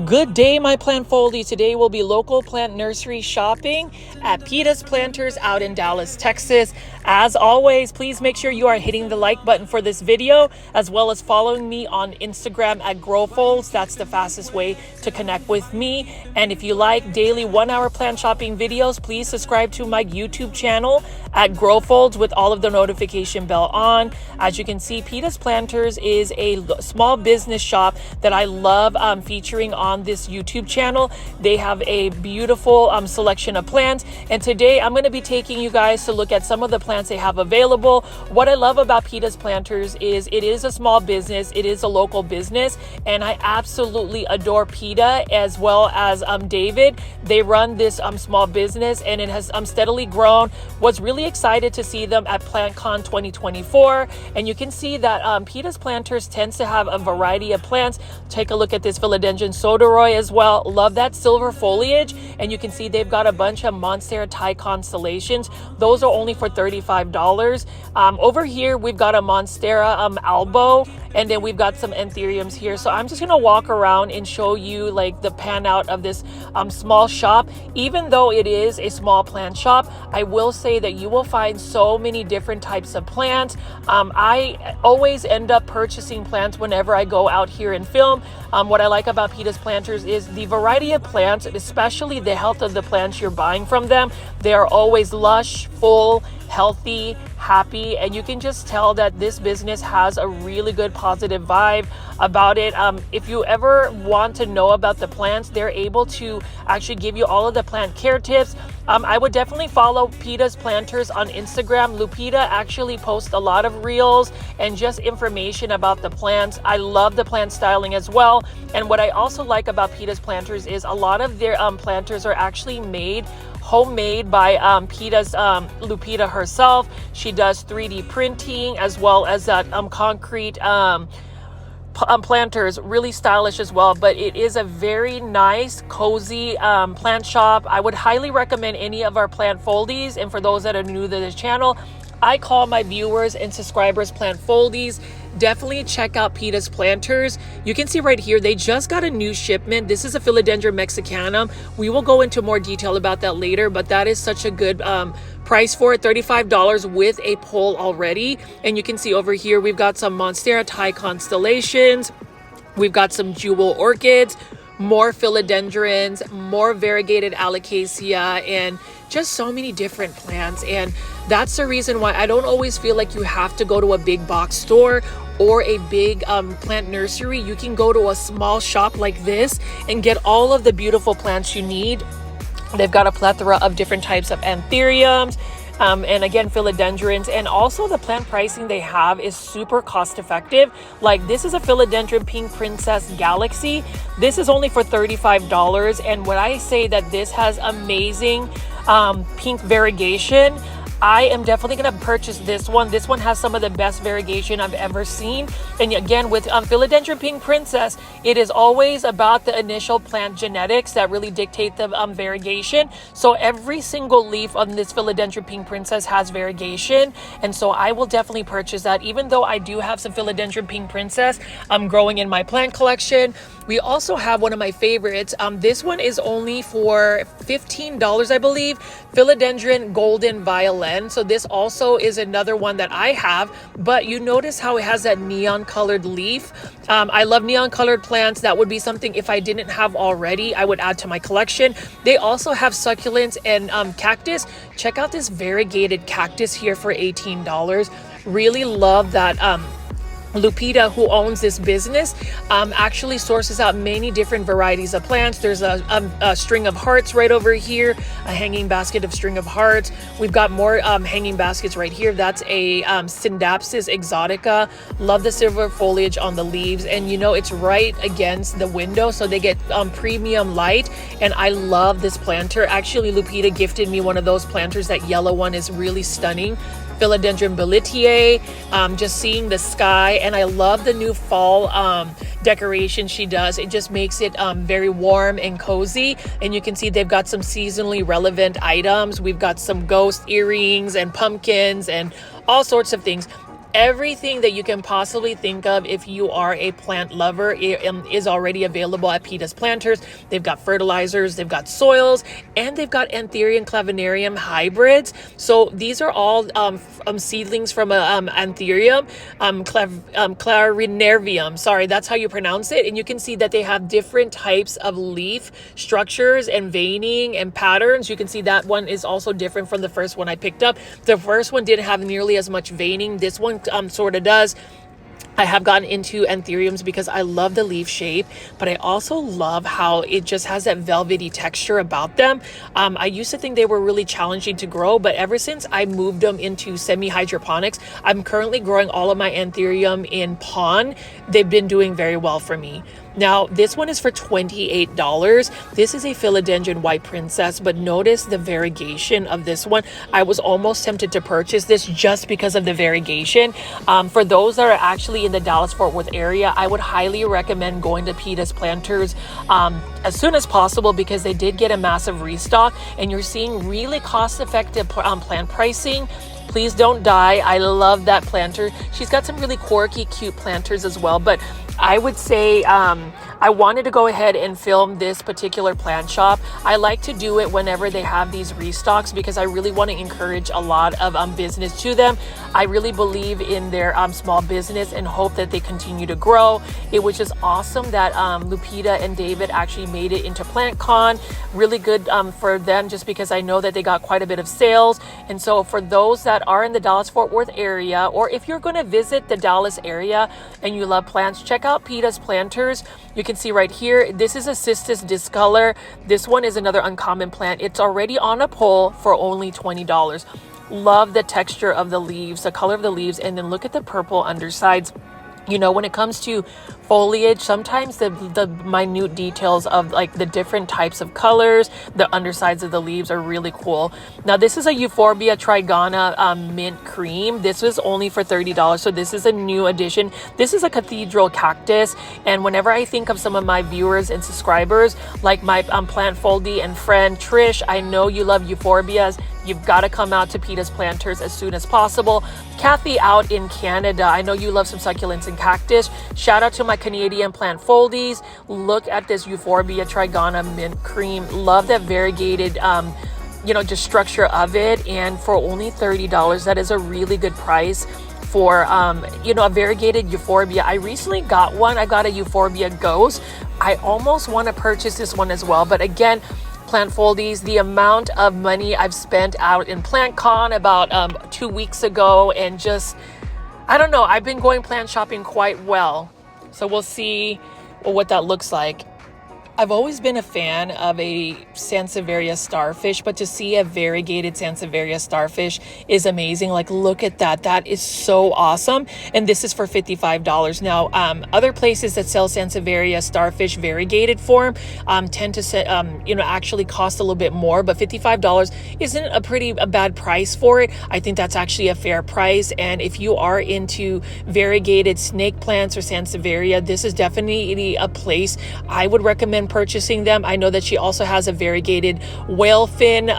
Good day, my plant foldies. Today will be local plant nursery shopping at Pitas Planters out in Dallas, Texas. As always, please make sure you are hitting the like button for this video, as well as following me on Instagram at GrowFolds. That's the fastest way to connect with me. And if you like daily 1-hour plant shopping videos, please subscribe to my YouTube channel at GrowFolds with all of the notification bell on. As you can see, Pitas Planters is a small business shop that I love featuring on this YouTube channel. They have a beautiful selection of plants, and today I'm going to be taking you guys to look at some of the plants they have available. What I love about Pitas Planters is it is a small business, it is a local business, and I absolutely adore Pita as well as David. They run this small business, and it has steadily grown. Was really excited to see them at PlantCon 2024, and you can see that Pitas Planters tends to have a variety of plants. Take a look at this philodendron soderoy as well. Love that silver foliage, and you can see they've got a bunch of Monstera Thai constellations. Those are only for $35. Over here we've got a Monstera albo, and then we've got some anthuriums here. So I'm just gonna walk around and show you like the pan out of this small shop. Even though it is a small plant shop, I will say that you will find so many different types of plants. I always end up purchasing plants whenever I go out here and film. What I like about Pitas Planters is the variety of plants, especially the health of the plants you're buying from them. They are always lush, full, healthy, happy, and you can just tell that this business has a really good positive vibe about it. If you ever want to know about the plants, they're able to actually give you all of the plant care tips. I would definitely follow Pitas Planters on Instagram. Lupita actually posts a lot of reels and just information about the plants. I love the plant styling as well. And what I also like about Pitas Planters is a lot of their planters are actually homemade by Lupita herself. She does 3D printing as well as that concrete planters, really stylish as well. But it is a very nice, cozy plant shop. I would highly recommend any of our plant foldies, and for those that are new to this channel, I call my viewers and subscribers plant foldies. Definitely check out Pitas Planters. You can see right here, they just got a new shipment. This is a Philodendron mexicanum. We will go into more detail about that later, but that is such a good price for it, $35 with a pole already. And you can see over here, we've got some Monstera Thai constellations. We've got some jewel orchids, more philodendrons, more variegated alocasia, and just so many different plants. And that's the reason why I don't always feel like you have to go to a big box store or a big plant nursery. You can go to a small shop like this and get all of the beautiful plants you need. They've got a plethora of different types of anthuriums, and again, philodendrons, and also the plant pricing they have is super cost effective. Like this is a philodendron pink princess galaxy. This is only for $35, and when I say that this has amazing pink variegation, I am definitely going to purchase this one. This one has some of the best variegation I've ever seen. And again, with Philodendron Pink Princess, it is always about the initial plant genetics that really dictate the variegation. So every single leaf on this Philodendron Pink Princess has variegation. And so I will definitely purchase that, even though I do have some Philodendron Pink Princess growing in my plant collection. We also have one of my favorites. This one is only for $15, I believe. Philodendron Golden Violet. So this also is another one that I have, but you notice how it has that neon colored leaf. I love neon colored plants. That would be something, if I didn't have already, I would add to my collection. They also have succulents and cactus. Check out this variegated cactus here for $18. Really love that. Lupita, who owns this business, actually sources out many different varieties of plants. There's a string of hearts right over here, a hanging basket of string of hearts. We've got more hanging baskets right here. That's a Syndapsis exotica. Love the silver foliage on the leaves, and you know it's right against the window, so they get premium light. And I love this planter. Actually, Lupita gifted me one of those planters. That yellow one is really stunning. Philodendron Bellitier, just seeing the sky, and I love the new fall decoration she does. It just makes it very warm and cozy, and you can see they've got some seasonally relevant items. We've got some ghost earrings and pumpkins and all sorts of things. everything that you can possibly think of if you are a plant lover is already available at Pitas Planters. They've got fertilizers, they've got soils, and they've got Anthurium clavinarum hybrids. So these are all seedlings from Anthurium clarinervium. Sorry, that's how you pronounce it. And you can see that they have different types of leaf structures and veining and patterns. You can see that one is also different from the first one I picked up. The first one didn't have nearly as much veining. This one sort of does. I have gotten into anthuriums because I love the leaf shape, but I also love how it just has that velvety texture about them. I used to think they were really challenging to grow, but ever since I moved them into semi-hydroponics, I'm currently growing all of my anthurium in pond. They've been doing very well for me. Now, this one is for $28. This is a philodendron white princess, but notice the variegation of this one. I was almost tempted to purchase this just because of the variegation. For those that are actually in the Dallas-Fort Worth area, I would highly recommend going to Pitas Planters as soon as possible because they did get a massive restock and you're seeing really cost-effective plant pricing. Please don't die. I love that planter. She's got some really quirky, cute planters as well, but I would say I wanted to go ahead and film this particular plant shop. I like to do it whenever they have these restocks because I really want to encourage a lot of business to them. I really believe in their small business and hope that they continue to grow. It was just awesome that Lupita and David actually made it into PlantCon. Really good for them just because I know that they got quite a bit of sales. And so for those that are in the Dallas-Fort Worth area, or if you're going to visit the Dallas area and you love plants, check out Pitas Planters. You can see right here, this is a Cistus discolor. This one is another uncommon plant. It's already on a pole for only $20. Love the texture of the leaves, the color of the leaves, and then look at the purple undersides. You know, when it comes to foliage, sometimes the minute details of like the different types of colors, the undersides of the leaves are really cool. Now, this is a Euphorbia trigona mint cream. This was only for $30. So this is a new addition. This is a cathedral cactus. And whenever I think of some of my viewers and subscribers, like my plant foldie and friend Trish, I know you love Euphorbias. You've got to come out to Pitas Planters as soon as possible. Kathy out in Canada, I know you love some succulents and cactus. Shout out to my Canadian plant foldies. Look at this Euphorbia trigona mint cream. Love that variegated just structure of it. And for only $30, that is a really good price for a variegated Euphorbia. I recently got one. I got a Euphorbia Ghost. I almost want to purchase this one as well, but again, plant foldies, the amount of money I've spent out in PlantCon about 2 weeks ago, and just, I don't know, I've been going plant shopping quite well. So we'll see what that looks like. I've always been a fan of a Sansevieria starfish, but to see a variegated Sansevieria starfish is amazing. Like, look at that. That is so awesome. And this is for $55. Now, other places that sell Sansevieria starfish variegated form tend to, actually cost a little bit more, but $55 isn't a bad price for it. I think that's actually a fair price. And if you are into variegated snake plants or Sansevieria, this is definitely a place I would recommend purchasing them. I know that she also has a variegated whale fin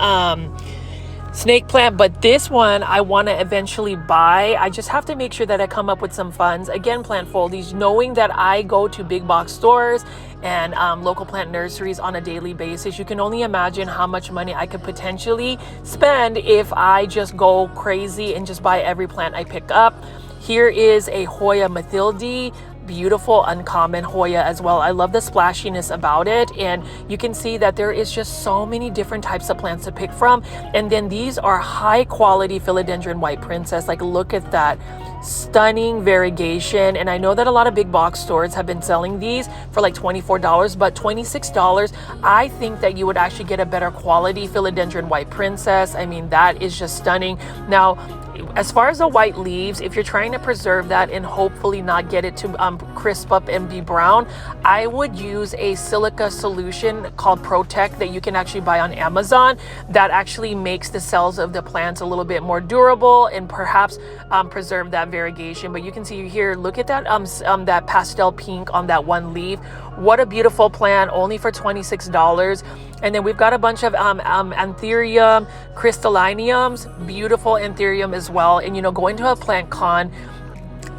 snake plant, but this one I want to eventually buy. I just have to make sure that I come up with some funds. Again, plant foldies, knowing that I go to big box stores and local plant nurseries on a daily basis, you can only imagine how much money I could potentially spend if I just go crazy and just buy every plant I pick up. Here is a Hoya Mathilde. Beautiful uncommon Hoya as well. I love the splashiness about it, and you can see that there is just so many different types of plants to pick from. And then these are high quality philodendron white princess. Like, look at that stunning variegation. And I know that a lot of big box stores have been selling these for like $24, but $26, I think that you would actually get a better quality philodendron white princess. I mean, that is just stunning. Now, as far as the white leaves, if you're trying to preserve that and hopefully not get it to crisp up and be brown, I would use a silica solution called Protect that you can actually buy on Amazon that actually makes the cells of the plants a little bit more durable and perhaps preserve that variegation. But you can see here, look at that that pastel pink on that one leaf. What a beautiful plant, only for $26. And then we've got a bunch of Anthurium crystalliniums, beautiful Anthurium as well. And going to a plant con,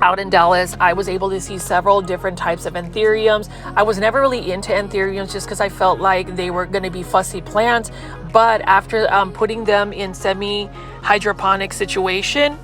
out in Dallas, I was able to see several different types of anthuriums. I was never really into anthuriums just because I felt like they were going to be fussy plants. But after putting them in semi-hydroponic situation,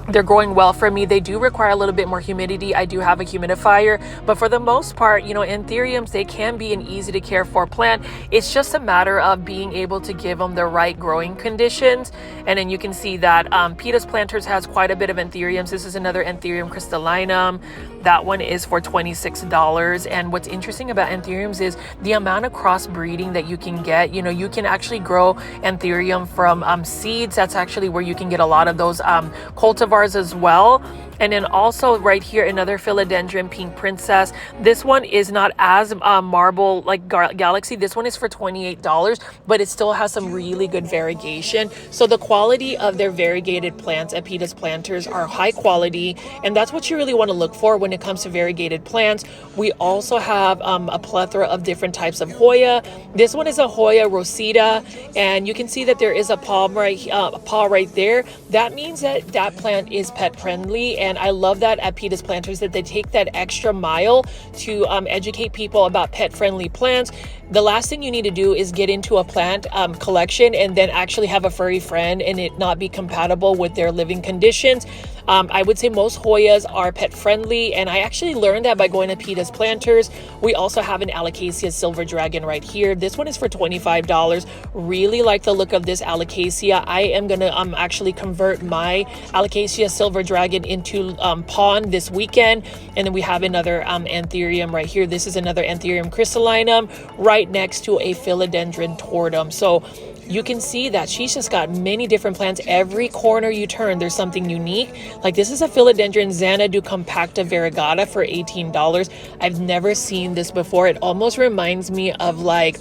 they're growing well for me. They do require a little bit more humidity. I do have a humidifier, but for the most part, you know, anthuriums, they can be an easy to care for plant. It's just a matter of being able to give them the right growing conditions. And then you can see that Pitas Planters has quite a bit of anthuriums. This is another Anthurium crystallinum. That one is for $26. And what's interesting about anthuriums is the amount of crossbreeding that you can get. You know, you can actually grow anthurium from seeds. That's actually where you can get a lot of those cultivars as well. And then also right here, another philodendron pink princess. This one is not as marble like galaxy. This one is for $28, but it still has some really good variegation. So the quality of their variegated plants at Pitas Planters are high quality, and that's what you really want to look for when it comes to variegated plants. We also have a plethora of different types of Hoya. This one is a Hoya rosita, and you can see that there is a paw right there. That means that that plant is pet friendly, and I love that at Pitas Planters that they take that extra mile to educate people about pet friendly plants. The last thing you need to do is get into a plant collection and then actually have a furry friend and it not be compatible with their living conditions. I would say most Hoyas are pet friendly, and I actually learned that by going to Pitas Planters. We also have an Alocasia silver dragon right here. This one is for $25. Really like the look of this Alocasia. I am gonna actually convert my Alocasia silver dragon into pond this weekend. And then we have another anthurium right here. This is another Anthurium crystallinum right next to a philodendron tortum. So you can see that she's just got many different plants. Every corner you turn, there's something unique. Like this is a philodendron Xanadu compacta variegata for $18. I've never seen this before. It almost reminds me of like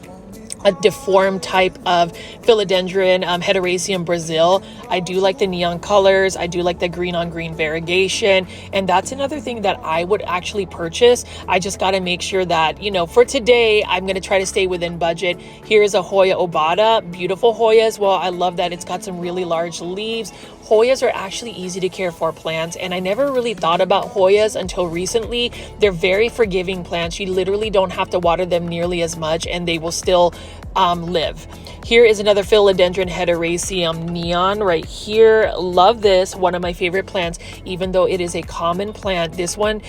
a deformed type of philodendron, Hederaceum Brazil. I do like the neon colors. I do like the green on green variegation. And that's another thing that I would actually purchase. I just got to make sure that, you know, for today, I'm going to try to stay within budget. Here's a Hoya Obata, beautiful Hoya as well. I love that it's got some really large leaves. Hoyas are actually easy to care for plants, and I never really thought about Hoyas until recently. They're very forgiving plants. You literally don't have to water them nearly as much and they will still live. Here is another philodendron Hederaceum neon right here. Love this, one of my favorite plants. Even though it is a common plant, this one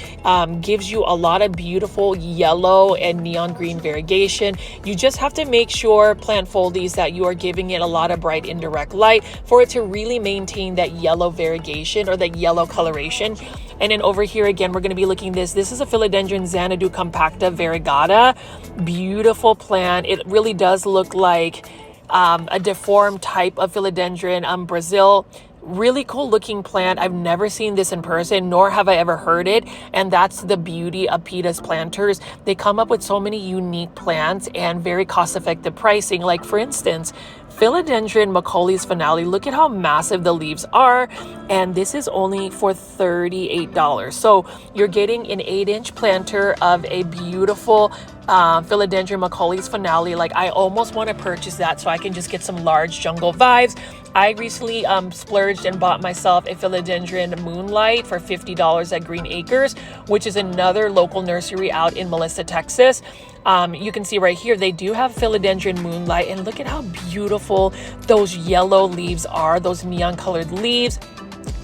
gives you a lot of beautiful yellow and neon green variegation. You just have to make sure, plant foldies, that you are giving it a lot of bright indirect light for it to really maintain that yellow variegation or that yellow coloration. And then over here again, we're going to be looking at this is a philodendron Xanadu compacta variegata. Beautiful plant. It really does look like a deformed type of philodendron Brazil. Really cool looking plant. I've never seen this in person, nor have I ever heard it. And that's the beauty of Pitas Planters. They come up with so many unique plants and very cost-effective pricing. Like for instance, philodendron Macaulay's finale. Look at how massive the leaves are. And this is only for $38. So you're getting an 8-inch planter of a beautiful philodendron Macaulay's finale. Like I almost want to purchase that so I can just get some large jungle vibes. I recently splurged and bought myself a philodendron Moonlight for $50 at Green Acres, which is another local nursery out in Melissa, Texas. You can see right here, they do have philodendron Moonlight, and look at how beautiful those yellow leaves are, those neon colored leaves.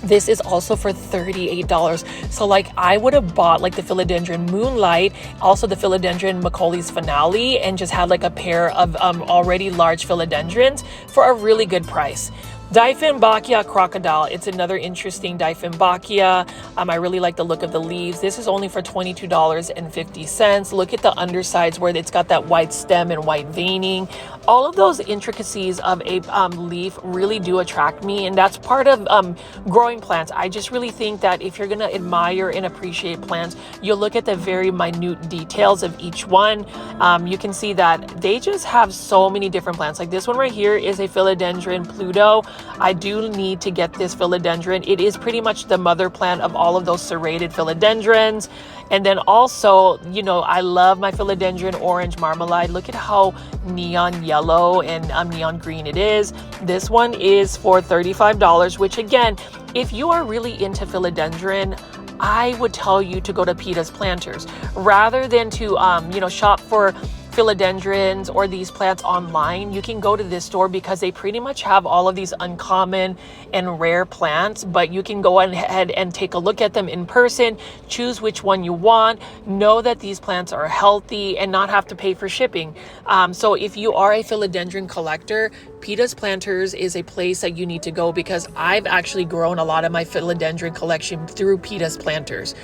This is also for $38. So like I would have bought like the philodendron Moonlight, also the philodendron Macaulay's finale, and just had like a pair of already large philodendrons for a really good price. Dieffenbachia crocodile. It's another interesting Dieffenbachia. I really like the look of the leaves. This is only for $22.50. Look at the undersides where it's got that white stem and white veining. All of those intricacies of a leaf really do attract me, and that's part of growing plants. I just really think that if you're going to admire and appreciate plants, you'll look at the very minute details of each one. You can see that they just have so many different plants. Like this one right here is a philodendron Pluto. I do need to get this philodendron. It is pretty much the mother plant of all of those serrated philodendrons. And then also, you know, I love my philodendron orange marmalade. Look at how neon yellow and neon green it is. This one is for $35, which again, if you are really into philodendron, I would tell you to go to Pitas Planters rather than to, shop for philodendrons or these plants online. You can go to this store because they pretty much have all of these uncommon and rare plants, but you can go ahead and take a look at them in person, choose which one you want, know that these plants are healthy, and not have to pay for shipping. So if you are a philodendron collector, Pitas Planters is a place that you need to go, because I've actually grown a lot of my philodendron collection through Pitas Planters.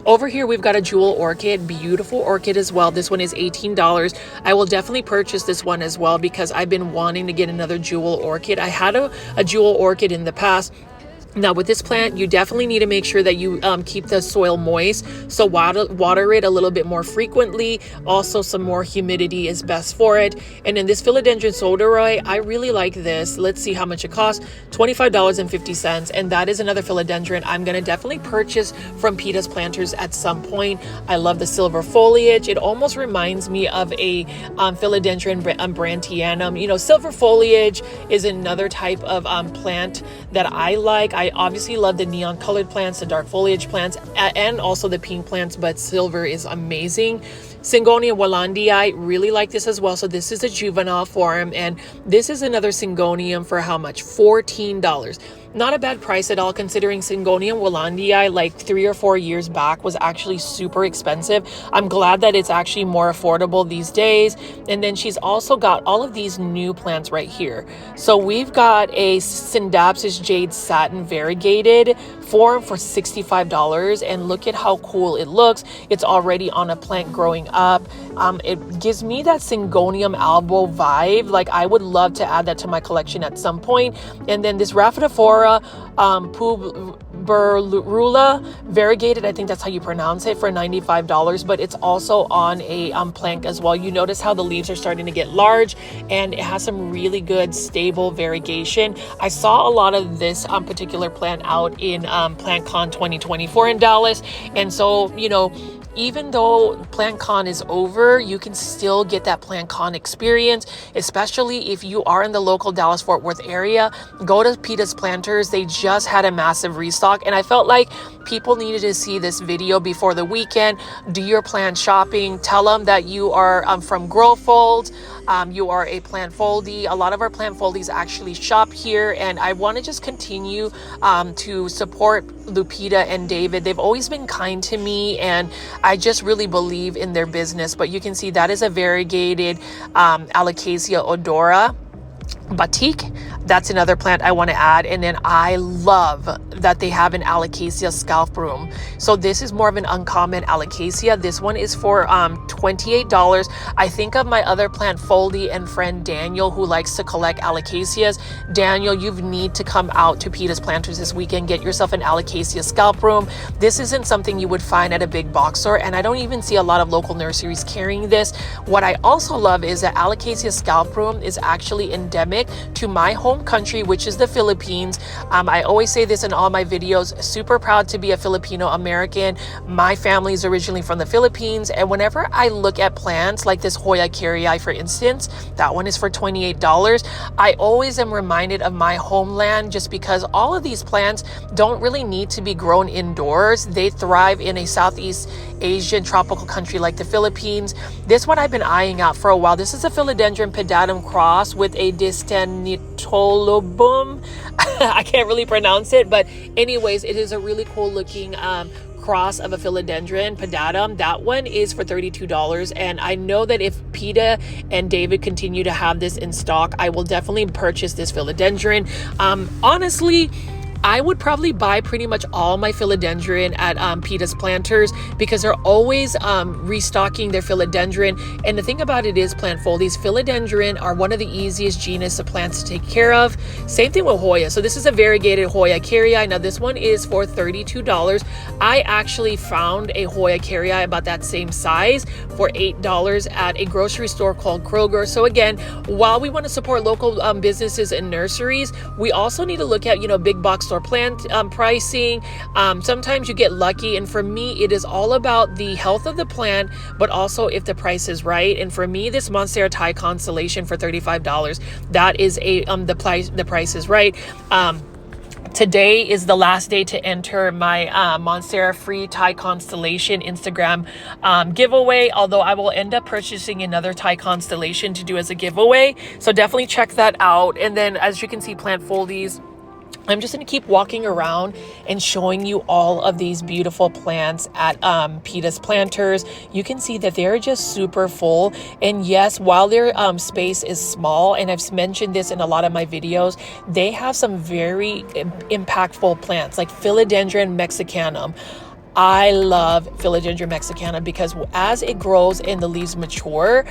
Over here, we've got a jewel orchid, beautiful orchid as well. This one is $18. I will definitely purchase this one as well because I've been wanting to get another jewel orchid. I had a jewel orchid in the past. Now with this plant, you definitely need to make sure that you keep the soil moist. So water it a little bit more frequently. Also, some more humidity is best for it. And then this philodendron soderoy, I really like this. Let's see how much it costs. $25.50. And that is another philodendron I'm going to definitely purchase from Pitas Planters at some point. I love the silver foliage. It almost reminds me of a philodendron brantianum. Silver foliage is another type of plant that I like. I obviously love the neon colored plants, the dark foliage plants, and also the pink plants, but silver is amazing. Syngonium Wallandii, I really like this as well. So this is a juvenile form, and this is another Syngonium for how much? $14. Not a bad price at all, considering Syngonium Wallandii like 3 or 4 years back was actually super expensive. I'm glad that it's actually more affordable these days. And then she's also got all of these new plants right here. So we've got a Syndapsis Jade Satin Variegated form for $65, and look at how cool it looks. It's already on a plant growing up. It gives me that Syngonium albo vibe. Like, I would love to add that to my collection at some point. And then this Rhaphidophora puberula variegated, I think that's how you pronounce it, for $95, but it's also on a plank as well. You notice how the leaves are starting to get large, and it has some really good stable variegation. I saw a lot of this particular plant out in PlantCon 2024 in Dallas, and so even though PlantCon is over, you can still get that PlantCon experience, especially if you are in the local Dallas-Fort Worth area. Go to Pitas Planters. They just had a massive restock, and I felt like people needed to see this video before the weekend. Do your plant shopping. Tell them that you are from Growfold. You are a plant foldie. A lot of our plant foldies actually shop here, and I want to just continue to support Lupita and David. They've always been kind to me, and I just really believe in their business. But you can see that is a variegated Alocasia odora Batik. That's another plant I want to add. And then I love that they have an Alocasia scalp broom. So this is more of an uncommon Alocasia. This one is for $28. I think of my other plant foldie and friend Daniel, who likes to collect Alocasias. Daniel, you need to come out to Pitas Planters this weekend. Get yourself an Alocasia scalp broom. This isn't something you would find at a big box store, and I don't even see a lot of local nurseries carrying this. What I also love is that Alocasia scalp broom is actually endemic to my home country, which is the Philippines. I always say this in all my videos, super proud to be a Filipino American. My family is originally from the Philippines, and whenever I look at plants like this Hoya carrii, for instance, that one is for $28, I always am reminded of my homeland, just because all of these plants don't really need to be grown indoors. They thrive in a Southeast Asian tropical country like the Philippines. This one I've been eyeing out for a while. This is a Philodendron pedatum cross with a Distenitolobum. I can't really pronounce it, but anyways, it is a really cool looking cross of a philodendron pedatum. That one is for $32, and I know that if Peta and David continue to have this in stock, I will definitely purchase this philodendron. Honestly, I would probably buy pretty much all my philodendron at Pitas Planters, because they're always restocking their philodendron. And the thing about it is, plant foldies, philodendron are one of the easiest genus of plants to take care of. Same thing with Hoya. So this is a variegated Hoya carrii. Now this one is for $32. I actually found a Hoya carrii about that same size for $8 at a grocery store called Kroger. So again, while we want to support local businesses and nurseries, we also need to look at, big box store plant pricing. Sometimes you get lucky, and for me it is all about the health of the plant, but also if the price is right. And for me, this Monstera Thai Constellation for $35, that is the price is right. Today is the last day to enter my Monstera free Thai constellation Instagram giveaway, although I will end up purchasing another Thai constellation to do as a giveaway. So definitely check that out. And then as you can see, plant foldies, I'm just going to keep walking around and showing you all of these beautiful plants at Pitas Planters. You can see that they're just super full. And yes, while their space is small, and I've mentioned this in a lot of my videos, they have some very impactful plants like Philodendron mexicanum. I love Philodendron mexicanum because as it grows and the leaves mature,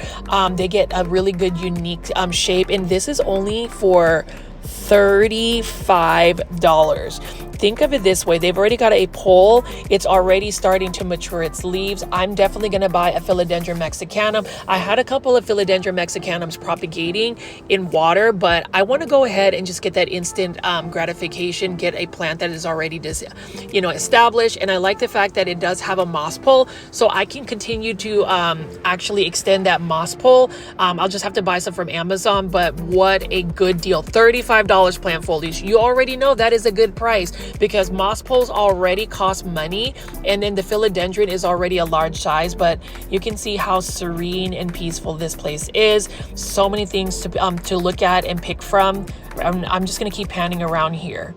they get a really good unique shape. And this is only for $35. Think of it this way. They've already got a pole. It's already starting to mature its leaves. I'm definitely going to buy a Philodendron mexicanum. I had a couple of Philodendron mexicanums propagating in water, but I want to go ahead and just get that instant gratification, get a plant that is already established. And I like the fact that it does have a moss pole, so I can continue to actually extend that moss pole. I'll just have to buy some from Amazon, but what a good deal. $35 plant foliage. You already know that is a good price, because moss poles already cost money, and then the philodendron is already a large size. But you can see how serene and peaceful this place is. So many things to look at and pick from. I'm just going to keep panning around here.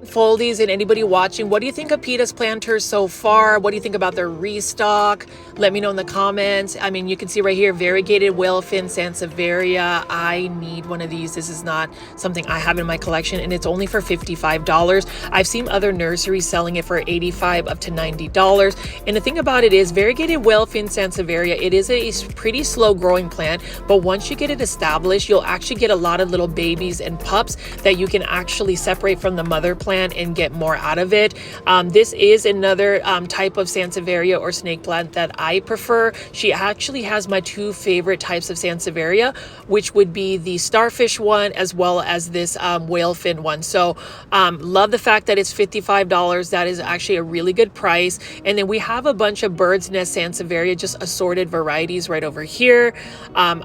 Foldies and anybody watching, what do you think of Pitas Planters so far? What do you think about their restock? Let me know in the comments. I mean, you can see right here, variegated whalefin sansevieria. I need one of these. This is not something I have in my collection, and it's only for $55. I've seen other nurseries selling it for $85 up to $90. And the thing about it is, variegated whalefin sansevieria, it is a pretty slow growing plant, but once you get it established, you'll actually get a lot of little babies and pups that you can actually separate from the mother plant and get more out of it. This is another type of sansevieria or snake plant that I prefer. She actually has my two favorite types of sansevieria, which would be the starfish one as well as this whalefin one. So love the fact that it's $55. That is actually a really good price. And then we have a bunch of bird's nest sansevieria, just assorted varieties right over here.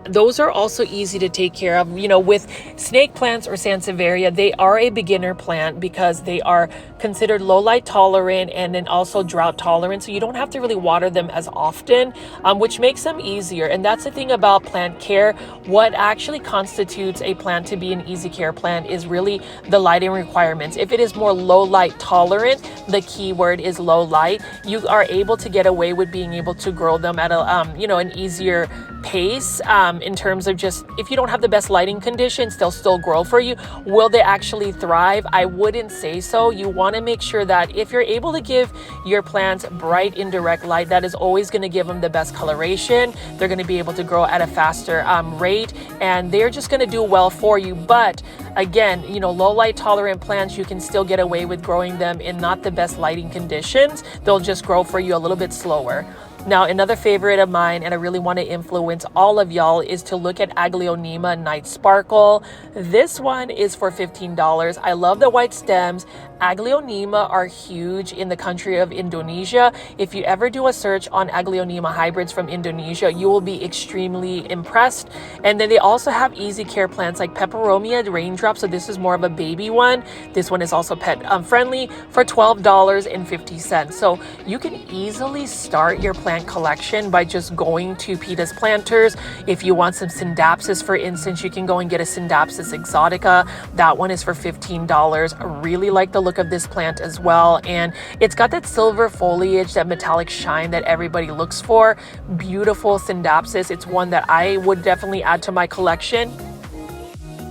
Those are also easy to take care of. You know, with snake plants or sansevieria, they are a beginner plant because they are considered low light tolerant and then also drought tolerant, so you don't have to really water them as often, which makes them easier. And that's the thing about plant care. What actually constitutes a plant to be an easy care plant is really the lighting requirements. If it is more low light tolerant, the key word is low light, you are able to get away with being able to grow them at a an easier pace, in terms of just, if you don't have the best lighting conditions, they'll still grow for you. Will they actually thrive? I wouldn't say so. You want to make sure that if you're able to give your plants bright indirect light, that is always going to give them the best coloration. They're going to be able to grow at a faster rate, and they're just going to do well for you. But again, low light tolerant plants, you can still get away with growing them in not the best lighting conditions. They'll just grow for you a little bit slower. Now, another favorite of mine, and I really want to influence all of y'all, is to look at Aglaonema Night Sparkle. This one is for $15. I love the white stems. Aglaonema are huge in the country of Indonesia. If you ever do a search on Aglaonema hybrids from Indonesia, you will be extremely impressed. And then they also have easy care plants like Peperomia Raindrop. So this is more of a baby one. This one is also pet friendly for $12.50. So you can easily start your plant collection by just going to Pitas Planters. If you want some Syndapsis, for instance, you can go and get a Syndapsis exotica. That one is for $15. I really like the look of this plant as well, and it's got that silver foliage, that metallic shine that everybody looks for. Beautiful Syndapsis. It's one that I would definitely add to my collection.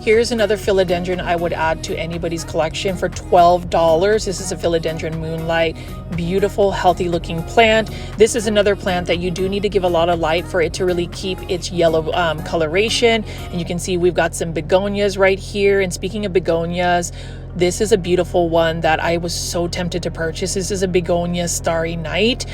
Here's another philodendron I would add to anybody's collection for $12. This is a philodendron moonlight. Beautiful, healthy looking plant. This is another plant that you do need to give a lot of light for it to really keep its yellow coloration. And you can see we've got some begonias right here. And speaking of begonias, This is a beautiful one that I was so tempted to purchase. This is a begonia Starry Night.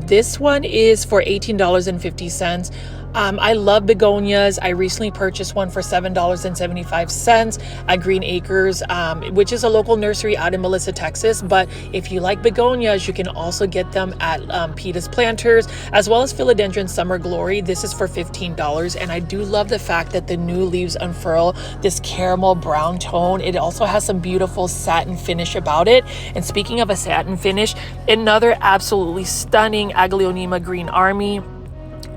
This one is for $18.50. I love begonias. I recently purchased one for $7.75 at Green Acres, which is a local nursery out in Melissa, Texas. But if you like begonias, you can also get them at Pitas Planters, as well as philodendron Summer Glory. This is for $15. And I do love the fact that the new leaves unfurl this caramel brown tone. It also has some beautiful satin finish about it. And speaking of a satin finish, another absolutely stunning Aglaonema Green Army.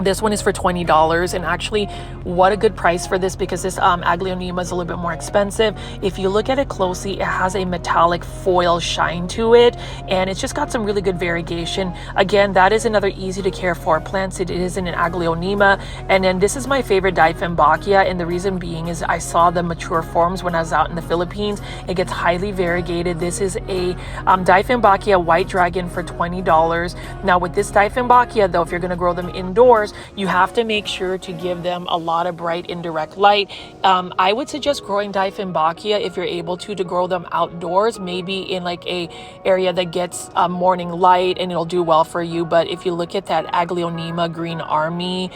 This one is for $20, and actually what a good price for this, because this Aglaonema is a little bit more expensive. If you look at it closely, it has a metallic foil shine to it, and it's just got some really good variegation. Again, that is another easy to care for plants. It is in an Aglaonema. And then this is my favorite Dieffenbachia, and the reason being is I saw the mature forms when I was out in the Philippines. It gets highly variegated. This is a Dieffenbachia White Dragon for $20. Now with this Dieffenbachia though, if you're going to grow them indoors, you have to make sure to give them a lot of bright indirect light. I would suggest growing Dieffenbachia if you're able to grow them outdoors, maybe in like a area that gets morning light, and it'll do well for you. But if you look at that Aglaonema Green Army,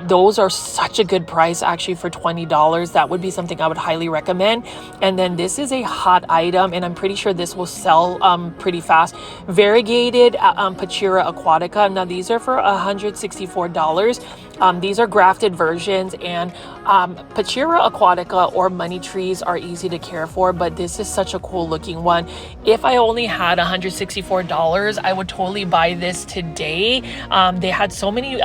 those are such a good price actually for $20. That would be something I would highly recommend. And then this is a hot item, and I'm pretty sure this will sell pretty fast. Variegated Pachira aquatica. Now these are for $164. These are grafted versions, and Pachira aquatica or money trees are easy to care for, but this is such a cool looking one. If I only had $164, I would totally buy this today. They had so many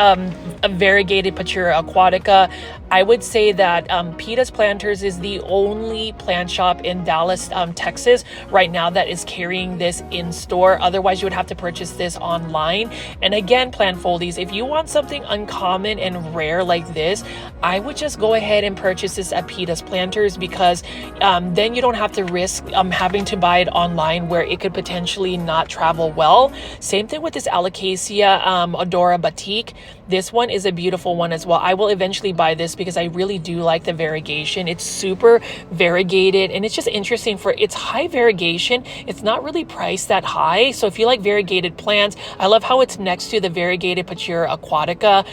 variegated Pachira aquatica. I would say that Pitas Planters is the only plant shop in Dallas, Texas right now that is carrying this in store. Otherwise, you would have to purchase this online. And again, plant foldies, if you want something uncommon and rare like this, I would just go ahead and purchase this at Pitas Planters, because then you don't have to risk having to buy it online where it could potentially not travel well. Same thing with this Alocasia Odora Batik. This one is a beautiful one as well. I will eventually buy this because I really do like the variegation. It's super variegated, and it's just interesting for its high variegation. It's not really priced that high. So if you like variegated plants, I love how it's next to the variegated Pachira aquatica.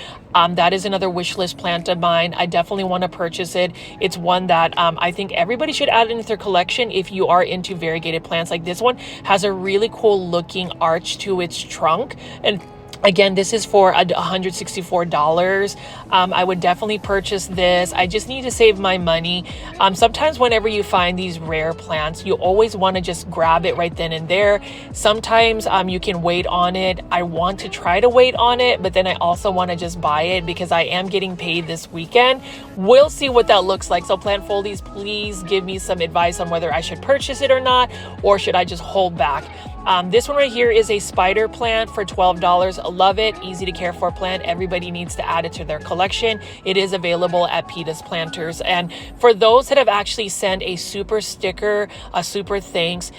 That is another wish list plant of mine. I definitely want to purchase it. It's one that I think everybody should add into their collection if you are into variegated plants. Like this one has a really cool looking arch to its trunk, and again, this is for $164. I would definitely purchase this. I just need to save my money. Sometimes whenever you find these rare plants, you always want to just grab it right then and there. Sometimes you can wait on it. I want to try to wait on it, but then I also want to just buy it because I am getting paid this weekend. We'll see what that looks like. So plant foldies, please give me some advice on whether I should purchase it or not, or should I just hold back. This one right here is a spider plant for $12. Love it. Easy to care for plant. Everybody needs to add it to their collection. It is available at Pitas Planters. And for those that have actually sent a super sticker, a super thank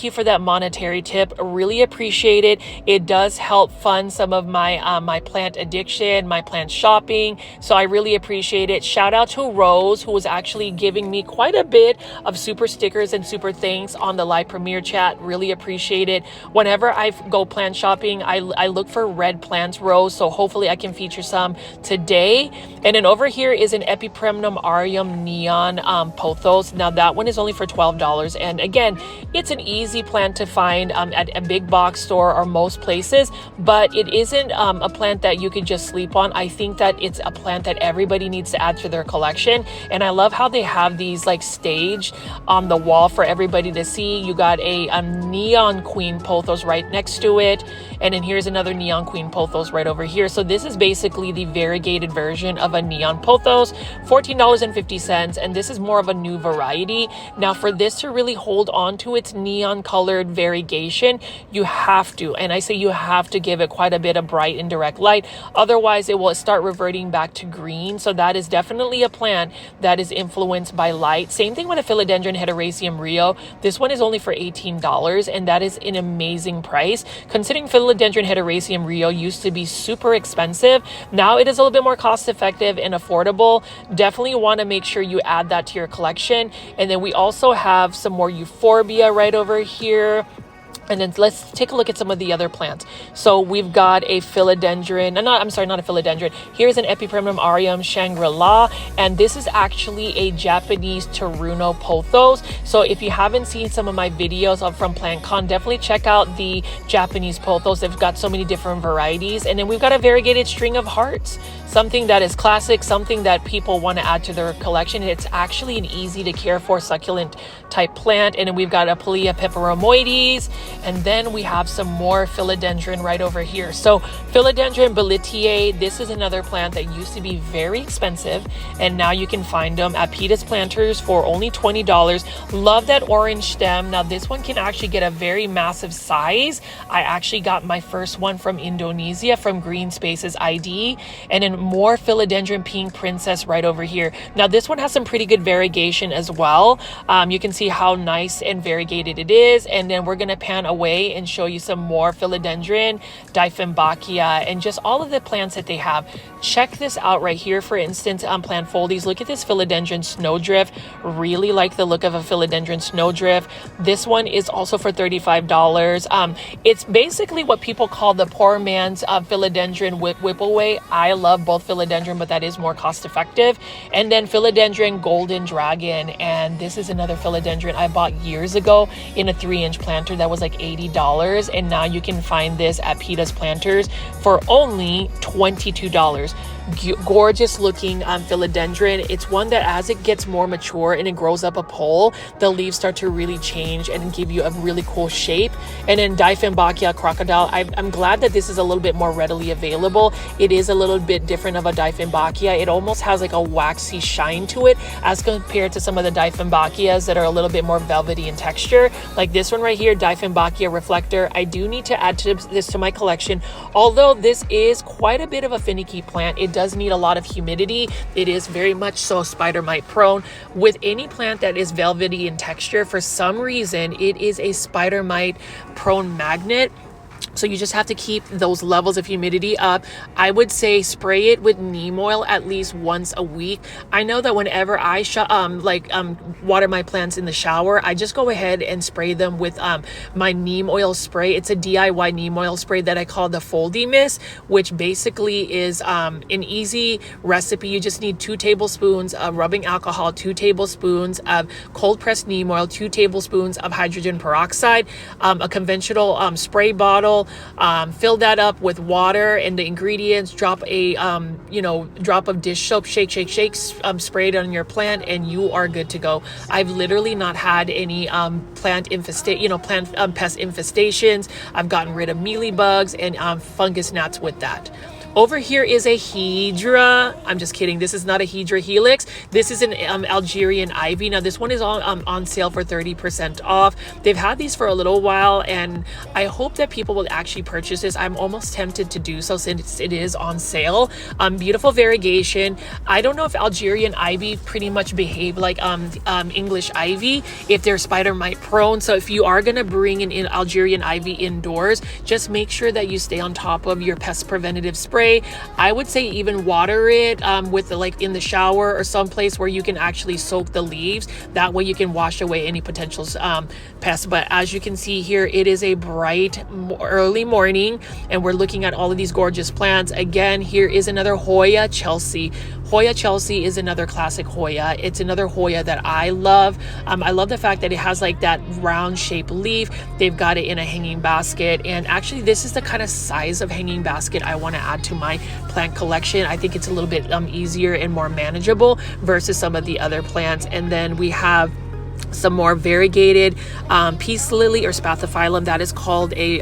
you for that monetary tip. Really appreciate it. It does help fund some of my my plant addiction, my plant shopping. So I really appreciate it. Shout out to Rose, who was actually giving me quite a bit of super stickers and super thanks on the live premiere chat. Really appreciate it. Whenever I go plant shopping, I look for red plants, Rose. So hopefully I can feature some today. And then over here is an Epipremnum aureum neon pothos. Now that one is only for $12. And again, it's an easy plant to find at a big box store or most places, but it isn't a plant that you could just sleep on. I think that it's a plant that everybody needs to add to their collection. And I love how they have these like staged on the wall for everybody to see. You got a neon queen pothos right next to it, and then here's another neon queen pothos right over here. So this is basically the variegated version of a neon pothos, $14.50, and this is more of a new variety. Now for this to really hold on to its neon neon colored variegation, you have to, and I say you have to give it quite a bit of bright and direct light. Otherwise, it will start reverting back to green. So that is definitely a plant that is influenced by light. Same thing with a philodendron heteroraceum Rio. This one is only for $18, and that is an amazing price. Considering philodendron heteroraceum Rio used to be super expensive, now it is a little bit more cost effective and affordable. Definitely want to make sure you add that to your collection. And then we also have some more euphorbia right over here. And then let's take a look at some of the other plants. So we've got a philodendron, not a philodendron. Here's an Epipremnum aureum Shangri-La, and this is actually a Japanese Teruno pothos. So if you haven't seen some of my videos from PlantCon, definitely check out the Japanese pothos. They've got so many different varieties. And then we've got a variegated string of hearts, something that is classic, something that people want to add to their collection. It's actually an easy to care for succulent type plant. And then we've got a Pelea peperomoides. And then we have some more philodendron right over here. So philodendron bolitiae, this is another plant that used to be very expensive, and now you can find them at Pitas Planters for only $20. Love that orange stem. Now this one can actually get a very massive size. I actually got my first one from Indonesia from Green Spaces ID, and then more philodendron pink princess right over here. Now this one has some pretty good variegation as well. You can see how nice and variegated it is. And then we're gonna pan away and show you some more philodendron, Dieffenbachia, and just all of the plants that they have. Check this out right here. For instance, plant foldies. Look at this philodendron snowdrift. Really like the look of a philodendron snowdrift. This one is also for $35. It's basically what people call the poor man's philodendron whippleway. I love both philodendron, but that is more cost effective. And then philodendron golden dragon, and this is another philodendron I bought years ago in a 3-inch planter that was like $80, and now you can find this at Pitas Planters for only $22. Gorgeous looking philodendron. It's one that as it gets more mature and it grows up a pole, the leaves start to really change and give you a really cool shape. And then Dieffenbachia crocodile, I'm glad that this is a little bit more readily available. It is a little bit different of a Dieffenbachia. It almost has like a waxy shine to it as compared to some of the Dieffenbachias that are a little bit more velvety in texture. Like this one right here, Dieffenbachia reflector. I do need to add this to my collection. Although this is quite a bit of a finicky plant, it does need a lot of humidity. It is very much so spider mite prone. With any plant that is velvety in texture, for some reason, it is a spider mite prone magnet. So you just have to keep those levels of humidity up. I would say spray it with neem oil at least once a week. I know that whenever I water my plants in the shower, I just go ahead and spray them with my neem oil spray. It's a DIY neem oil spray that I call the Foldy Mist, which basically is an easy recipe. You just need 2 tablespoons of rubbing alcohol, 2 tablespoons of cold pressed neem oil, 2 tablespoons of hydrogen peroxide, a conventional spray bottle. Fill that up with water and the ingredients. Drop a drop of dish soap. Shake, spray it on your plant, and you are good to go. I've literally not had any pest infestations. I've gotten rid of mealybugs and fungus gnats with that. Over here is a Hydra. I'm just kidding. This is not a Hydra helix. This is an Algerian ivy. Now this one is on sale for 30% off. They've had these for a little while, and I hope that people will actually purchase this. I'm almost tempted to do so since it is on sale. Beautiful variegation. I don't know if Algerian ivy pretty much behave like English ivy if they're spider mite prone. So if you are gonna bring in Algerian ivy indoors, just make sure that you stay on top of your pest preventative spray. I would say even water it with in the shower or someplace where you can actually soak the leaves. That way you can wash away any potential pests. But as you can see here, it is a bright early morning, and we're looking at all of these gorgeous plants. Again, here is another Hoya Chelsea. Hoya Chelsea is another classic Hoya. It's another Hoya that I love. I love the fact that it has like that round shaped leaf. They've got it in a hanging basket, and actually this is the kind of size of hanging basket I want to add to my plant collection. I think it's a little bit easier and more manageable versus some of the other plants. And then we have some more variegated peace lily or spathiphyllum that is called a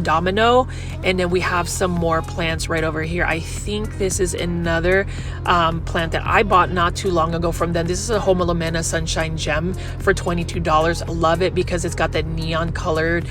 domino, and then we have some more plants right over here. I think this is another plant that I bought not too long ago from them. This is a Homalomena Sunshine Gem for $22. Love it because it's got that neon colored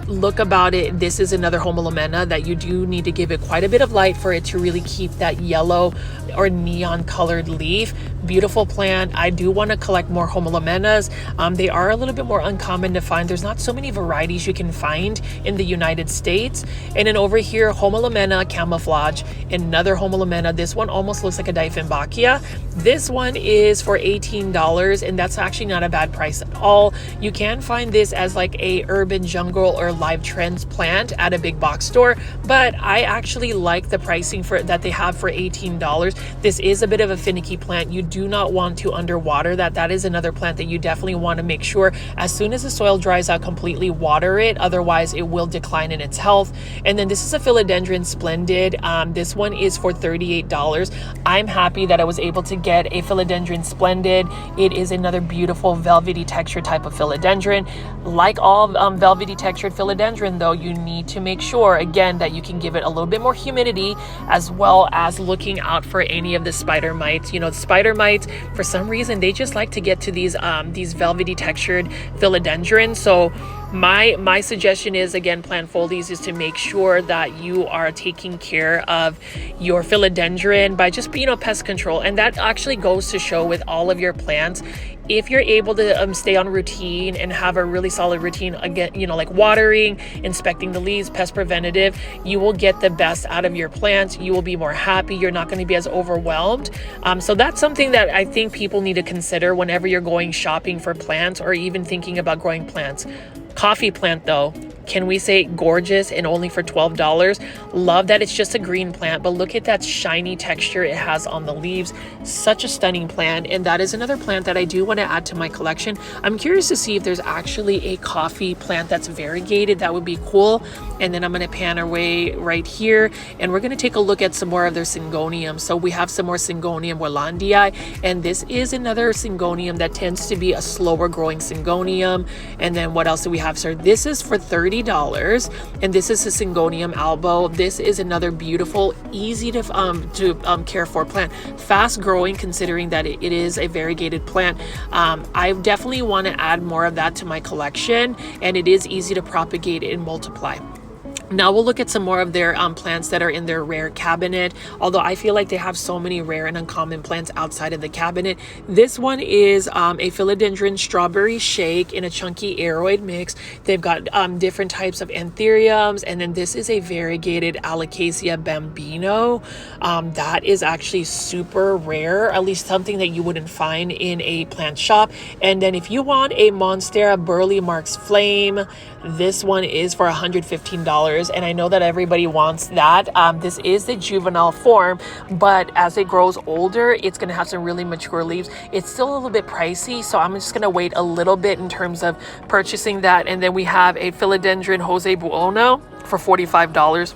look about it. This is another Homalomena that you do need to give it quite a bit of light for it to really keep that yellow or neon colored leaf. Beautiful plant. I do want to collect more Homalomenas. They are a little bit more uncommon to find. There's not so many varieties you can find in the United States. And then over here, Homalomena Camouflage, another Homalomena. This one almost looks like a Dieffenbachia. This one is for $18, and that's actually not a bad price at all. You can find this as like a urban jungle or live trends plant at a big box store, but I actually like the pricing for that they have for $18. This is a bit of a finicky plant. You do not want to underwater that. That is another plant that you definitely want to make sure as soon as the soil dries out, completely water it. Otherwise, it will decline in its health. And then this is a philodendron splendid. This one is for $38. I'm happy that I was able to get a philodendron splendid. It is another beautiful velvety texture type of philodendron. Like all velvety textured philodendron though, you need to make sure again that you can give it a little bit more humidity, as well as looking out for any of the spider mites. You know, the spider mites, for some reason, they just like to get to these velvety textured philodendrons. So my suggestion is, again, plant foldies, is to make sure that you are taking care of your philodendron by just, you know, pest control. And that actually goes to show with all of your plants. If you're able to stay on routine and have a really solid routine, again, you know, like watering, inspecting the leaves, pest preventative, you will get the best out of your plants. You will be more happy. You're not going to be as overwhelmed. So that's something that I think people need to consider whenever you're going shopping for plants or even thinking about growing plants. Coffee plant though, can we say gorgeous and only for $12? Love that it's just a green plant, but look at that shiny texture it has on the leaves. Such a stunning plant. And that is another plant that I do want to add to my collection. I'm curious to see if there's actually a coffee plant that's variegated. That would be cool. And then I'm going to pan our way right here, and we're going to take a look at some more of their Syngonium. So we have some more Syngonium Wallandii, and this is another Syngonium that tends to be a slower growing Syngonium. And then what else do we have, sir? This is for $30, and this is a Syngonium albo. This is another beautiful, easy to care for plant. Fast growing, considering that it is a variegated plant. I definitely want to add more of that to my collection, and it is easy to propagate and multiply. Now we'll look at some more of their plants that are in their rare cabinet, although I feel like they have so many rare and uncommon plants outside of the cabinet. This one is a philodendron strawberry shake in a chunky aroid mix. They've got different types of anthuriums, and then this is a variegated Alocasia bambino. That is actually super rare, at least something that you wouldn't find in a plant shop. And then if you want a Monstera Burley Marks Flame, this one is for $115. And I know that everybody wants that. This is the juvenile form, but as it grows older, it's going to have some really mature leaves. It's still a little bit pricey, so I'm just going to wait a little bit in terms of purchasing that. And then we have a philodendron Jose Buono for $45.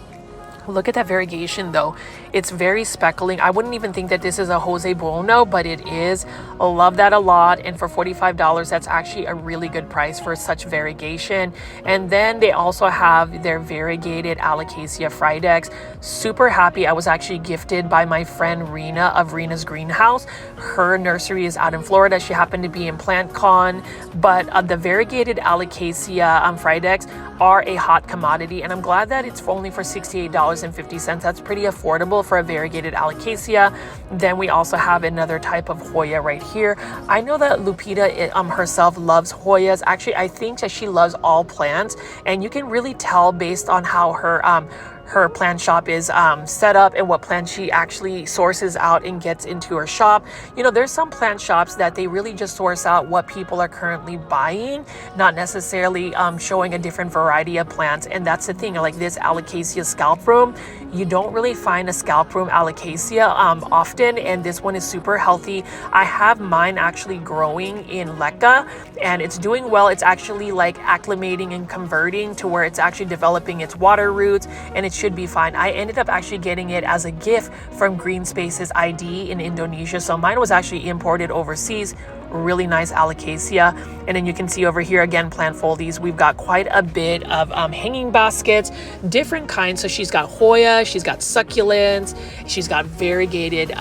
Look at that variegation though. It's very speckling. I wouldn't even think that this is a Jose Buono, but it is. I love that a lot. And for $45, that's actually a really good price for such variegation. And then they also have their variegated Alocasia Fridex. Super happy. I was actually gifted by my friend Rena of Rena's Greenhouse. Her nursery is out in Florida. She happened to be in PlantCon, but the variegated Alocasia Fridex are a hot commodity, and I'm glad that it's only for $68.50. That's pretty affordable for a variegated Alocasia. Then we also have another type of Hoya right here. I know that Lupita herself loves Hoyas. Actually, I think that she loves all plants, and you can really tell based on how her plant shop is set up and what plants she actually sources out and gets into her shop. You know, there's some plant shops that they really just source out what people are currently buying, not necessarily showing a different variety of plants. And that's the thing, like this Alocasia scalp room, you don't really find a scalp room Alocasia often, and this one is super healthy. I have mine actually growing in Leca, and it's doing well. It's actually like acclimating and converting to where it's actually developing its water roots, and it's should be fine. I ended up actually getting it as a gift from Green Spaces ID in Indonesia. So mine was actually imported overseas. Really nice alocasia. And then you can see over here again, plant foldies. We've got quite a bit of hanging baskets, different kinds. So she's got Hoya, she's got succulents, she's got variegated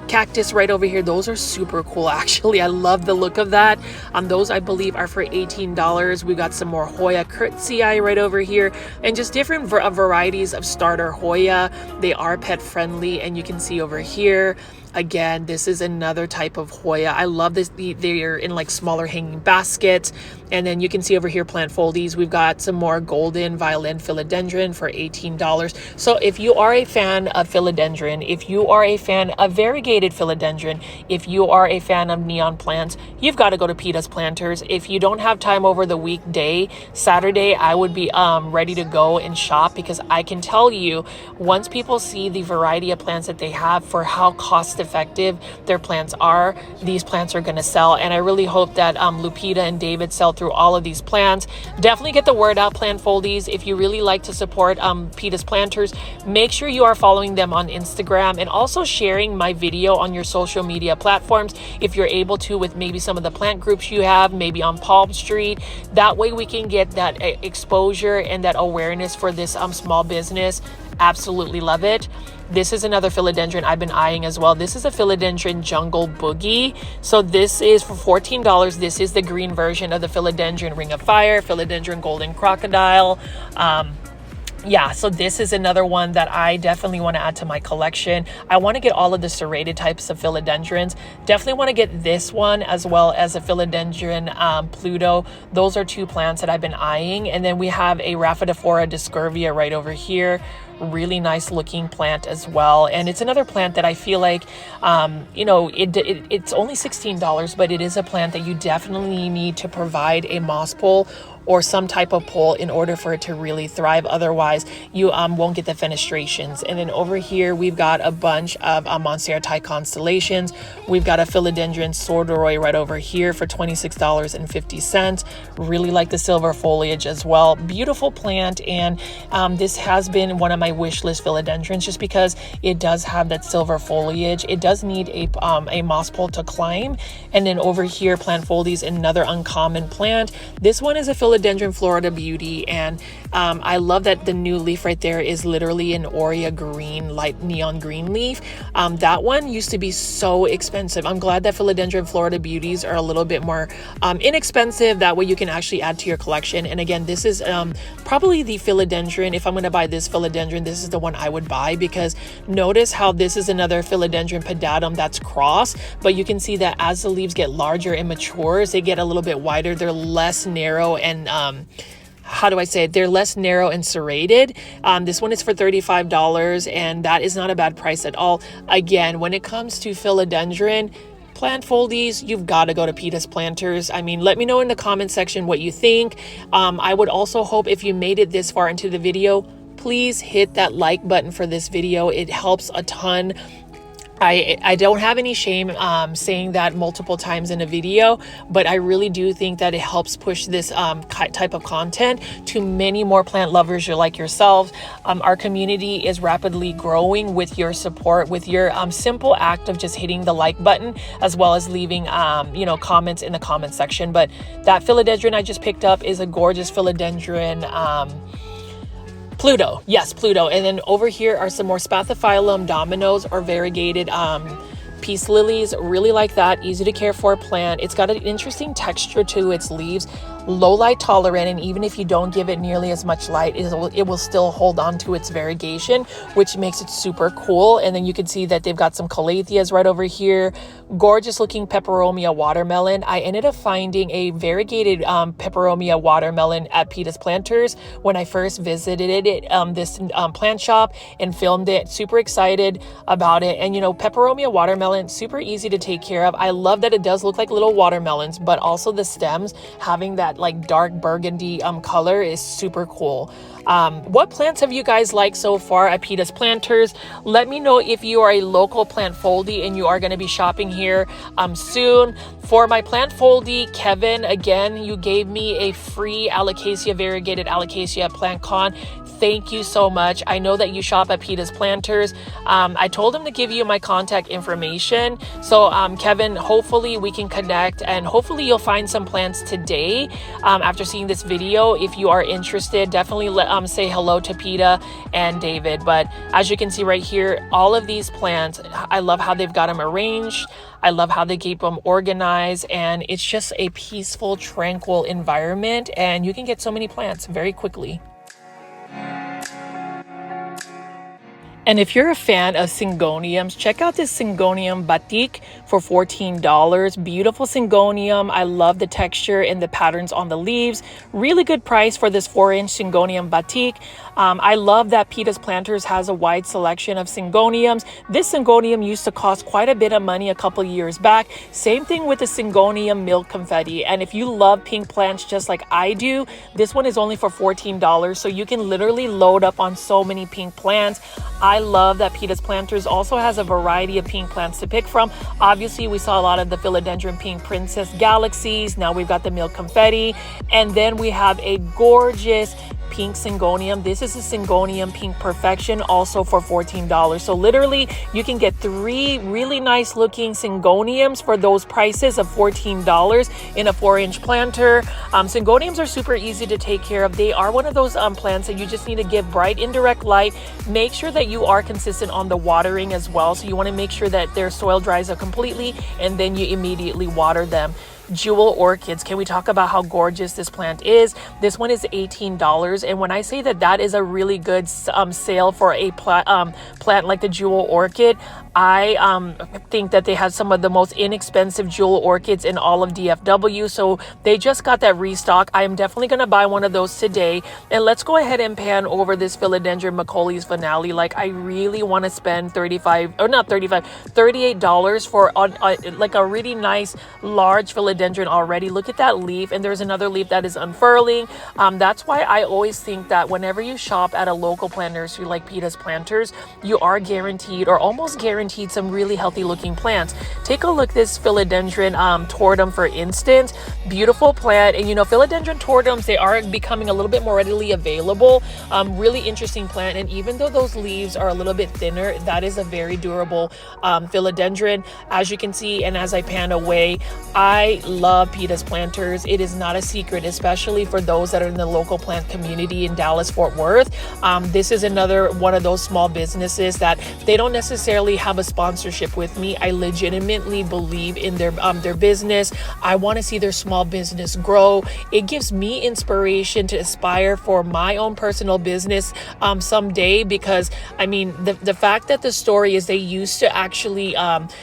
cactus right over here. Those are super cool, actually. I love the look of that. Those I believe are for $18. We've got some more Hoya curtsii right over here, and just different varieties of starter Hoya. They are pet friendly, and you can see over here again, this is another type of Hoya. I love this. They're in like smaller hanging baskets. And then you can see over here plant foldies. We've got some more golden violin philodendron for $18. So if you are a fan of philodendron, if you are a fan of variegated philodendron, if you are a fan of neon plants, you've got to go to Pitas Planters. If you don't have time over the weekday, Saturday, I would be ready to go and shop, because I can tell you, once people see the variety of plants that they have for how cost effective their plants are, these plants are going to sell. And I really hope that Lupita and David sell through all of these plants. Definitely get the word out, plant foldies. If you really like to support Pitas Planters, make sure you are following them on Instagram, and also sharing my video on your social media platforms if you're able to, with maybe some of the plant groups you have, maybe on Palm Street. That way we can get that exposure and that awareness for this small business. Absolutely love it. This is another philodendron I've been eyeing as well. This is a philodendron jungle boogie. So this is for $14. This is the green version of the philodendron ring of fire, philodendron golden crocodile. Yeah, so this is another one that I definitely want to add to my collection. I want to get all of the serrated types of philodendrons. Definitely want to get this one, as well as a philodendron Pluto. Those are two plants that I've been eyeing. And then we have a Rhaphidophora discurvia right over here. Really nice looking plant as well. And it's another plant that I feel like, you know, it's only $16, but it is a plant that you definitely need to provide a moss pole or some type of pole in order for it to really thrive. Otherwise, you won't get the fenestrations. And then over here, we've got a bunch of Monstera constellations. We've got a philodendron sorderoy right over here for $26.50. Really like the silver foliage as well. Beautiful plant. And this has been one of my wish list philodendrons, just because it does have that silver foliage. It does need a moss pole to climb. And then over here, plant foldies, another uncommon plant. This one is a philodendron Florida Beauty, and I love that the new leaf right there is literally an Aurea green, light neon green leaf. That one used to be so expensive. I'm glad that philodendron Florida Beauties are a little bit more inexpensive. That way you can actually add to your collection. And again, this is probably the philodendron. If I'm going to buy this philodendron, this is the one I would buy, because notice how this is another philodendron pedatum that's cross, but you can see that as the leaves get larger and matures, they get a little bit wider. They're less narrow and how do I say it? They're less narrow and serrated. This one is for $35, and that is not a bad price at all. Again, when it comes to philodendron plant foldies, you've got to go to Pitas Planters. I mean, let me know in the comment section what you think. I would also hope, if you made it this far into the video, please hit that like button for this video. It helps a ton. I don't have any shame saying that multiple times in a video, but I really do think that it helps push this type of content to many more plant lovers like yourselves. Our community is rapidly growing with your support, with your simple act of just hitting the like button, as well as leaving you know, comments in the comment section. But that philodendron I just picked up is a gorgeous philodendron Pluto. Yes, Pluto. And then over here are some more Spathiphyllum dominoes, or variegated peace lilies. Really like that. Easy to care for plant. It's got an interesting texture to its leaves. Low light tolerant, and even if you don't give it nearly as much light, it will still hold on to its variegation, which makes it super cool. And then you can see that they've got some Calatheas right over here. Gorgeous looking peperomia watermelon. I ended up finding a variegated peperomia watermelon at Pitas Planters when I first visited this plant shop and filmed it. Super excited about it. And you know, peperomia watermelon watermelon, super easy to take care of. I love that it does look like little watermelons, but also the stems having that like dark burgundy color is super cool. What plants have you guys liked so far at Pitas Planters? Let me know if you are a local plant foldie and you are going to be shopping here soon. For my plant foldie, Kevin, again, you gave me a free alocasia, variegated alocasia plant con. Thank you so much. I know that you shop at Pitas Planters. I told him to give you my contact information. So Kevin, hopefully we can connect and hopefully you'll find some plants today after seeing this video. If you are interested, definitely say hello to Pita and David. But as you can see right here, all of these plants, I love how they've got them arranged. I love how they keep them organized, and it's just a peaceful, tranquil environment, and you can get so many plants very quickly. And if you're a fan of syngoniums, check out this syngonium batik for $14. Beautiful syngonium. I love the texture and the patterns on the leaves. Really good price for this 4-inch syngonium batik. I love that Pitas Planters has a wide selection of syngoniums. This syngonium used to cost quite a bit of money a couple years back. Same thing with the syngonium milk confetti. And if you love pink plants just like I do, this one is only for $14. So you can literally load up on so many pink plants. I love that Pitas Planters also has a variety of pink plants to pick from. Obviously, we saw a lot of the philodendron pink princess galaxies. Now we've got the milk confetti. And then we have a gorgeous pink syngonium. This is a syngonium pink perfection, also for $14. So literally you can get 3 really nice looking syngoniums for those prices of $14 in a 4-inch planter. Syngoniums are super easy to take care of. They are one of those plants that you just need to give bright indirect light. Make sure that you are consistent on the watering as well. So you want to make sure that their soil dries up completely and then you immediately water them. Jewel orchids, can we talk about how gorgeous this plant is? This one is $18, and when I say that that is a really good sale for a plant like the jewel orchid, I think that they have some of the most inexpensive jewel orchids in all of DFW. So they just got that restock. I am definitely going to buy one of those today. And let's go ahead and pan over this philodendron Macaulay's finale. Like, I really want to spend $38 for like a really nice large philodendron already. Look at that leaf, and there's another leaf that is unfurling. That's why I always think that whenever you shop at a local plant nursery like Pitas Planters, you are guaranteed or almost guaranteed some really healthy looking plants. Take a look this philodendron tortum, for instance. Beautiful plant. And you know, philodendron tortums, they are becoming a little bit more readily available. Really interesting plant, and even though those leaves are a little bit thinner, that is a very durable philodendron. As you can see, and as I pan away, I love Pitas Planters. It is not a secret, especially for those that are in the local plant community in Dallas Fort Worth. This is another one of those small businesses that they don't necessarily have a sponsorship with me. I legitimately believe in their business. I want to see their small business grow. It gives me inspiration to aspire for my own personal business someday, because I mean the fact that the story is they used to actually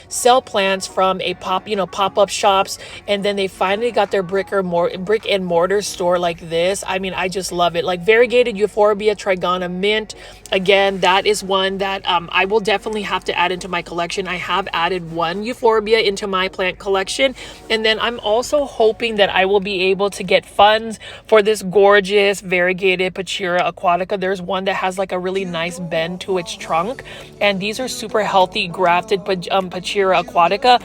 sell plants from a pop-up shops, and then they finally got their brick and mortar store like this. I mean, I just love it. Like variegated euphorbia trigona mint, again, that is one that I will definitely have to add into my collection. I have added one euphorbia into my plant collection, and then I'm also hoping that I will be able to get funds for this gorgeous variegated Pachira aquatica. There's one that has like a really nice bend to its trunk, and these are super healthy grafted Pachira aquatica.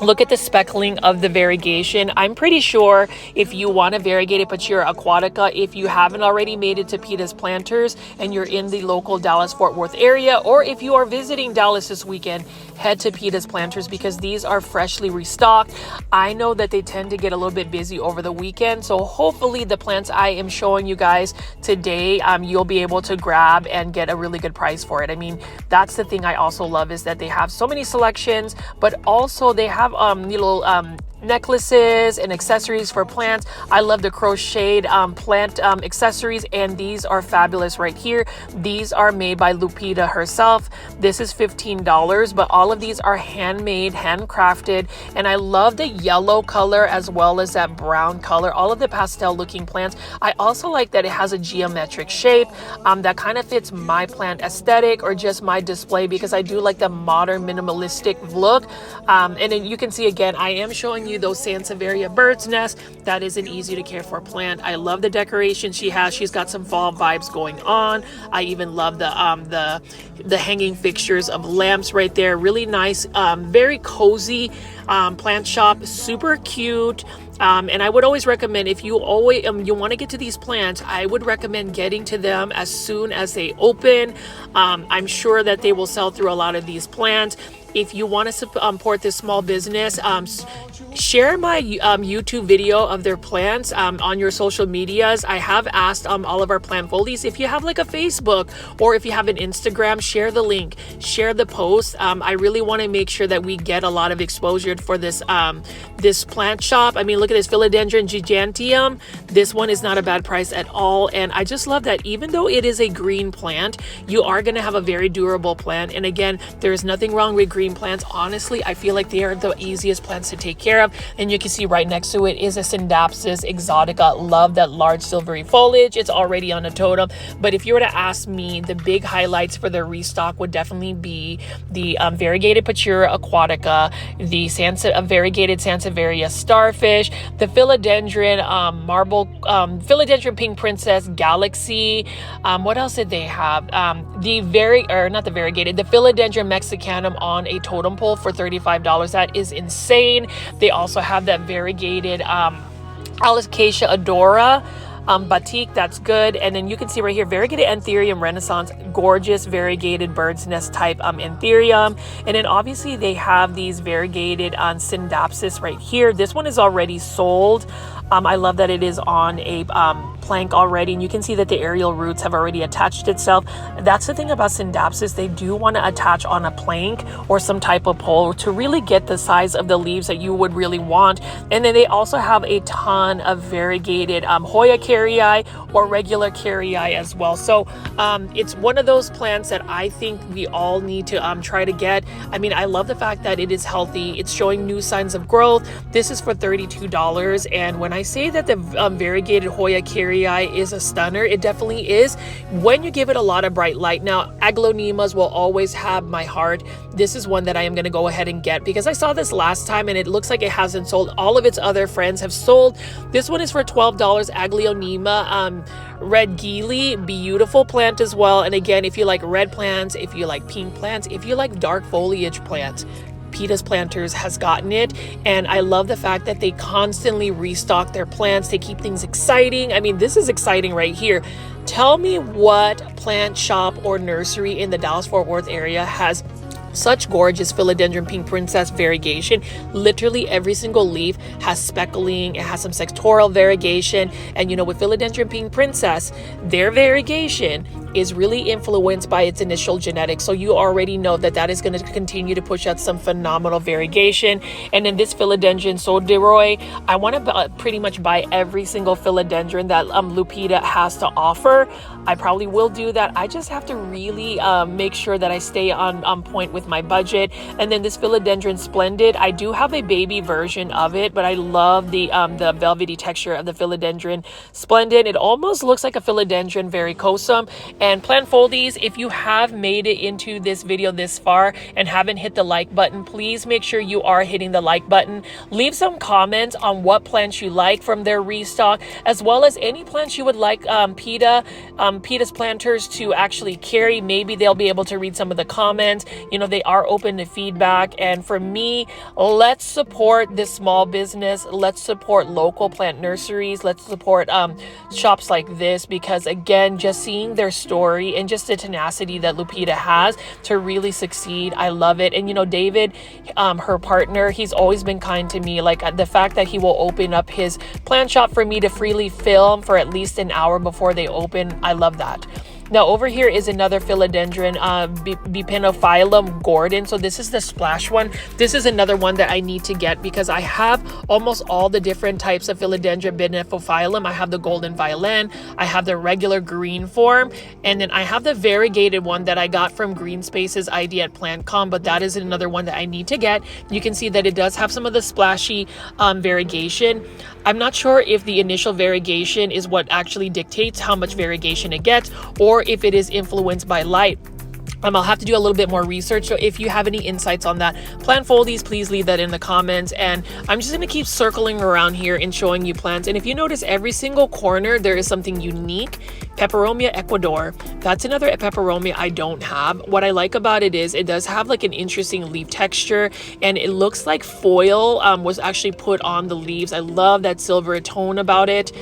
Look at the speckling of the variegation. I'm pretty sure if you want a variegated Pachira aquatica, if you haven't already made it to Pitas Planters and you're in the local Dallas-Fort Worth area, or if you are visiting Dallas this weekend, head to Pitas Planters because these are freshly restocked. I know that they tend to get a little bit busy over the weekend, so hopefully the plants I am showing you guys today, you'll be able to grab and get a really good price for it. I mean, that's the thing I also love, is that they have so many selections, but also they have necklaces and accessories for plants. I love the crocheted plant accessories, and these are fabulous right here. These are made by Peta herself. This is $15, but all of these are handmade, handcrafted, and I love the yellow color as well as that brown color, all of the pastel looking plants. I also like that it has a geometric shape that kind of fits my plant aesthetic or just my display, because I do like the modern minimalistic look. And then you can see again, I am showing you those Sansevieria bird's nest. That is an easy to care for plant. I love the decoration she has. She's got some fall vibes going on. I even love the hanging fixtures of lamps right there. Really nice, very cozy plant shop, super cute. And I would always recommend, if you always you want to get to these plants, I would recommend getting to them as soon as they open. I'm sure that they will sell through a lot of these plants. If you want to support this small business, share my YouTube video of their plants on your social medias. I have asked all of our plant foldies, if you have like a Facebook or if you have an Instagram, share the link, share the post. I really want to make sure that we get a lot of exposure for this this plant shop. I mean, look at this philodendron giganteum. This one is not a bad price at all, and I just love that even though it is a green plant, you are going to have a very durable plant. And again, there is nothing wrong with green plants. Honestly, I feel like they are the easiest plants to take care of. And you can see right next to it is a Scindapsus exotica. Love that large silvery foliage. It's already on a totem, but if you were to ask me, the big highlights for the restock would definitely be the variegated Pachura aquatica, the variegated Sansevieria starfish, the philodendron philodendron pink princess galaxy. What else did they have? The philodendron mexicanum on a totem pole for $35. That is insane. They also have that variegated Alocasia odora batik. That's good. And then you can see right here, variegated Anthurium renaissance, gorgeous variegated bird's nest type Anthurium. And then obviously they have these variegated Scindapsus right here. This one is already sold. I love that it is on a plank already, and you can see that the aerial roots have already attached itself. That's the thing about Scindapsus, they do want to attach on a plank or some type of pole to really get the size of the leaves that you would really want. And then they also have a ton of variegated Hoya carrii or regular carrii as well. So it's one of those plants that I think we all need to try to get. I mean, I love the fact that it is healthy. It's showing new signs of growth. This is for $32, and when I say that the variegated Hoya carrii is a stunner, it definitely is when you give it a lot of bright light. Now, aglaonemas will always have my heart. This is one that I am going to go ahead and get because I saw this last time and it looks like it hasn't sold. All of its other friends have sold. This one is for $12. Aglaonema red geely, beautiful plant as well. And again, if you like red plants, if you like pink plants, if you like dark foliage plants, Pitas Planters has gotten it. And I love the fact that they constantly restock their plants. They keep things exciting. I mean, this is exciting right here. Tell me what plant shop or nursery in the Dallas-Fort Worth area has such gorgeous philodendron pink princess variegation. Literally every single leaf has speckling, it has some sectoral variegation, and you know, with philodendron pink princess, their variegation is really influenced by its initial genetics. So you already know that that is going to continue to push out some phenomenal variegation. And then this philodendron Soderoy, I want to pretty much buy every single philodendron that Peta has to offer. I probably will do that. I just have to really make sure that I stay on point with my budget. And then this philodendron Splendid, I do have a baby version of it, but I love the velvety texture of the philodendron Splendid. It almost looks like a philodendron varicosum. And plant foldies, if you have made it into this video this far and haven't hit the like button, please make sure you are hitting the like button. Leave some comments on what plants you like from their restock, as well as any plants you would like Pitas Planters to actually carry. Maybe they'll be able to read some of the comments. You know, they are open to feedback. And for me, let's support this small business. Let's support local plant nurseries. Let's support shops like this, because again, just seeing their story and just the tenacity that Peta has to really succeed, I love it. And you know, David, her partner, he's always been kind to me. Like the fact that he will open up his plant shop for me to freely film for at least an hour before they open, I love that. Now over here is another philodendron, Bipinophyllum Gordon. So this is the splash one. This is another one that I need to get because I have almost all the different types of philodendron Bipinophyllum. I have the golden violin, I have the regular green form, and then I have the variegated one that I got from Green Spaces ID at PlantCom, but that is another one that I need to get. You can see that it does have some of the splashy variegation. I'm not sure if the initial variegation is what actually dictates how much variegation it gets, or if it is influenced by light. I'll have to do a little bit more research. So if you have any insights on that, plant foldies, please leave that in the comments. And I'm just going to keep circling around here and showing you plants. And if you notice, every single corner, there is something unique. Peperomia Ecuador. That's another peperomia I don't have. What I like about it is it does have like an interesting leaf texture, and it looks like foil was actually put on the leaves. I love that silver tone about it.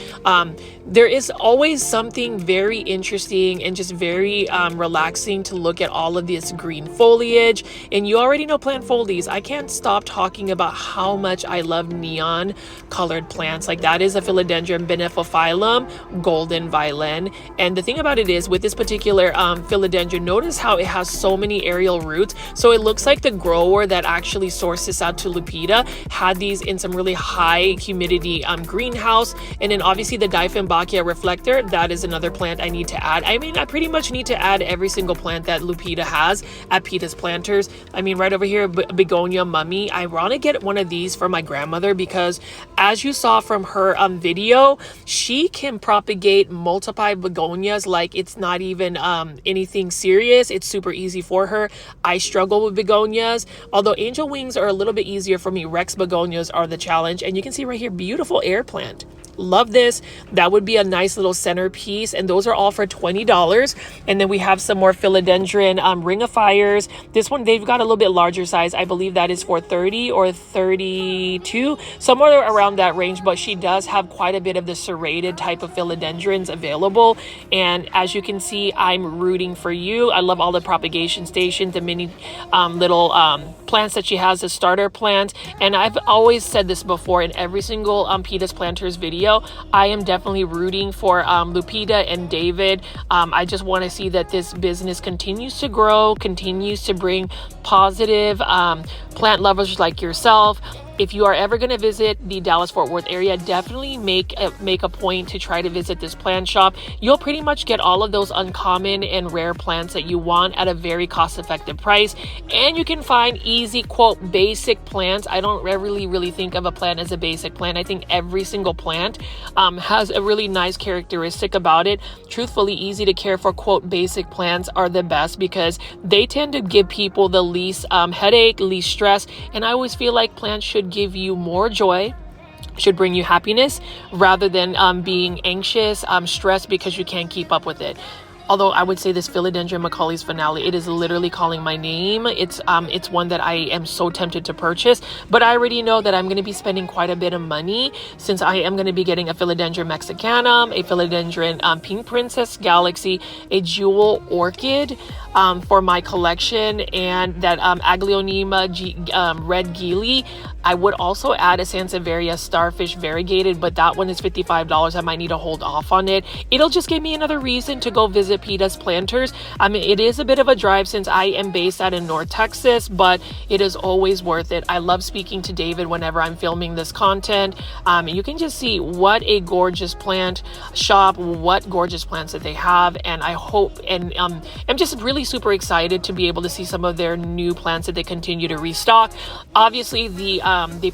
There is always something very interesting and just very relaxing to look at all of this green foliage. And you already know plant foldies. I can't stop talking about how much I love neon colored plants. Like that is a philodendron Bipinophyllum golden violin. And the thing about it is with this particular philodendron, notice how it has so many aerial roots. So it looks like the grower that actually sourced this out to Lupita had these in some really high humidity greenhouse. And then obviously the Dieffenbachia reflector, that is another plant I need to add. I mean, I pretty much need to add every single plant that Lupita has at Pitas Planters. I mean, right over here, begonia mummy. I want to get one of these for my grandmother because as you saw from her video, she can propagate multiple begonias like it's not even anything serious. It's super easy for her. I struggle with begonias, although angel wings are a little bit easier for me. Rex begonias are the challenge. And you can see right here, beautiful air plant. Love this. That would be a nice little centerpiece, and those are all for $20. And then we have some more philodendron ring of fires. This one, they've got a little bit larger size. I believe that is for 30 or 32, somewhere around that range, but she does have quite a bit of the serrated type of philodendrons available. And as you can see, I'm rooting for you. I love all the propagation stations, the mini little plants that she has, the starter plant. And I've always said this before in every single Pitas Planters video, I am definitely rooting for Lupita and David. I just want to see that this business continues to grow, continues to bring positive plant lovers like yourself. If you are ever going to visit the Dallas-Fort Worth area, definitely make a point to try to visit this plant shop. You'll pretty much get all of those uncommon and rare plants that you want at a very cost-effective price. And you can find easy, quote, basic plants. I don't really think of a plant as a basic plant. I think every single plant has a really nice characteristic about it. Truthfully, easy to care for, quote, basic plants are the best because they tend to give people the least headache, least stress. And I always feel like plants should give you more joy, should bring you happiness rather than being anxious, stressed because you can't keep up with it. Although I would say this philodendron Macaulay's finale, it is literally calling my name. It's one that I am so tempted to purchase, but I already know that I'm going to be spending quite a bit of money since I am going to be getting a philodendron mexicanum, a philodendron pink princess galaxy, a jewel orchid for my collection, and that Aglaonema red geely. I would also add a Sansevieria starfish variegated, but that one is $55. I might need to hold off on it. It'll just give me another reason to go visit Pitas Planters. I mean, it is a bit of a drive since I am based out in North Texas, but it is always worth it. I love speaking to David whenever I'm filming this content. You can just see what a gorgeous plant shop, what gorgeous plants that they have, and I hope and I'm just really super excited to be able to see some of their new plants that they continue to restock. Obviously, the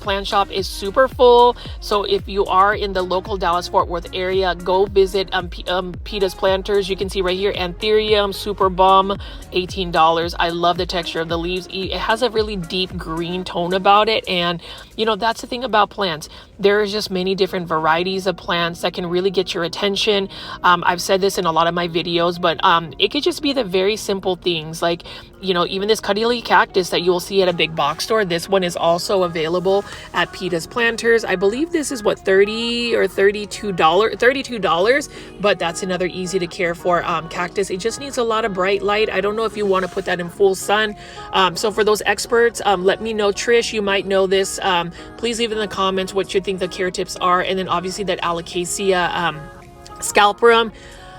plant shop is super full, so if you are in the local Dallas-Fort Worth area, go visit Pitas Planters. You can see right here, Anthurium Super Bum, $18. I love the texture of the leaves. It has a really deep green tone about it, and you know, that's the thing about plants. There's just many different varieties of plants that can really get your attention. I've said this in a lot of my videos, but it could just be the very simple things like, you know, even this Cuddy cactus that you'll see at a big box store. This one is also available at Pitas Planters. I believe this is what, $30 or $32, but that's another easy to care for cactus. It just needs a lot of bright light. I don't know if you want to put that in full sun. So for those experts, let me know. Trish, you might know this. Please leave in the comments what you think the care tips are. And then obviously that Alocasia scalperum.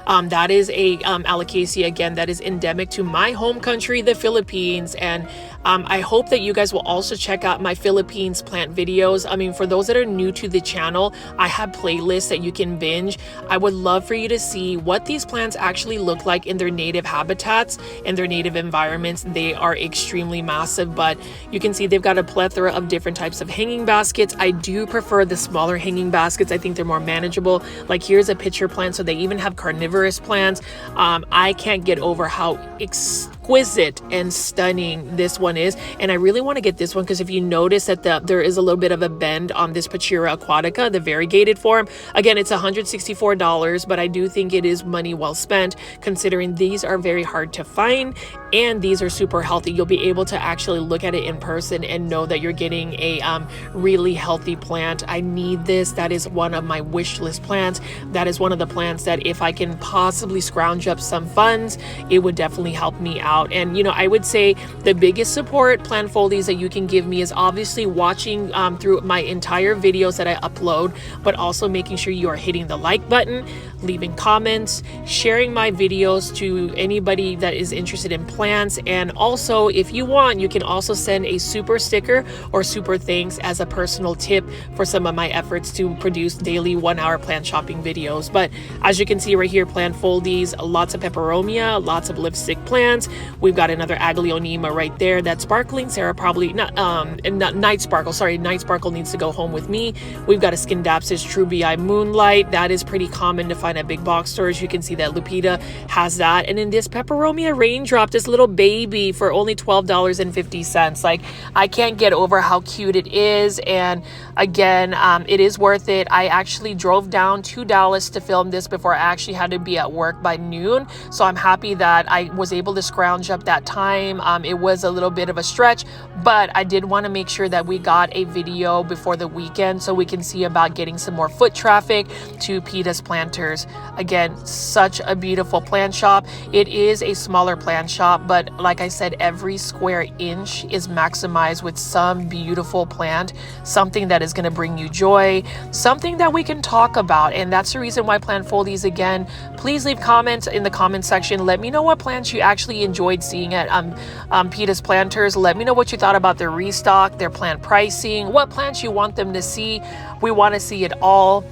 That is a alocasia, again, that is endemic to my home country, the Philippines. And I hope that you guys will also check out my Philippines plant videos. I mean, for those that are new to the channel, I have playlists that you can binge. I would love for you to see what these plants actually look like in their native habitats and their native environments. They are extremely massive, but you can see they've got a plethora of different types of hanging baskets. I do prefer the smaller hanging baskets. I think they're more manageable. Like here's a pitcher plant, so they even have carnivorous plants. I can't get over how exquisite and stunning this one is, and I really want to get this one because if you notice that there is a little bit of a bend on this Pachira aquatica, the variegated form. Again, it's $164, but I do think it is money well spent considering these are very hard to find and these are super healthy. You'll be able to actually look at it in person and know that you're getting a really healthy plant. I need this. That is one of my wish list plants. That is one of the plants that if I can possibly scrounge up some funds, it would definitely help me out. And you know, I would say the biggest support, plant foldies, that you can give me is obviously watching through my entire videos that I upload, but also making sure you are hitting the like button, leaving comments, sharing my videos to anybody that is interested in plants. And also, if you want, you can also send a super sticker or super thanks as a personal tip for some of my efforts to produce daily 1-hour plant shopping videos. But as you can see right here, plant foldies, lots of peperomia, lots of lipstick plants. We've got another aglaonema right there that's sparkling. Sarah probably not night sparkle. Sorry, night sparkle needs to go home with me. We've got a Scindapsus trubii moonlight. That is pretty common to find at big box stores. You can see that Lupita has that. And in this peperomia raindrop, this little baby for only $12.50. Like, I can't get over how cute it is. And again, it is worth it. I actually drove down to Dallas to film this before I actually had to be at work by noon. So I'm happy that I was able to scrounge up that time. It was a little bit of a stretch, but I did want to make sure that we got a video before the weekend so we can see about getting some more foot traffic to Pitas Planters. Again, such a beautiful plant shop. It is a smaller plant shop, but like I said, every square inch is maximized with some beautiful plant, something that is going to bring you joy, something that we can talk about. And that's the reason why Plant Foldies, again, please leave comments in the comment section. Let me know what plants you actually enjoyed seeing at Pitas Planters. Let me know what you thought about their restock, their plant pricing, what plants you want them to see. We want to see it all.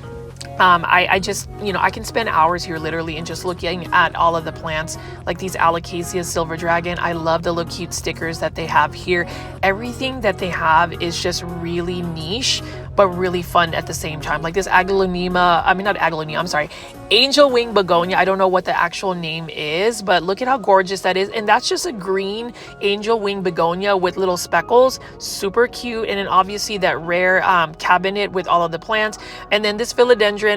I just, you know, I can spend hours here literally and just looking at all of the plants, like these Alocasia Silver Dragon. I love the little cute stickers that they have here. Everything that they have is just really niche, but really fun at the same time. Like this aglaonema, I mean, not aglaonema, I'm sorry, angel wing begonia. I don't know what the actual name is, but look at how gorgeous that is. And that's just a green angel wing begonia with little speckles, super cute. And then obviously that rare cabinet with all of the plants. And then this philodendron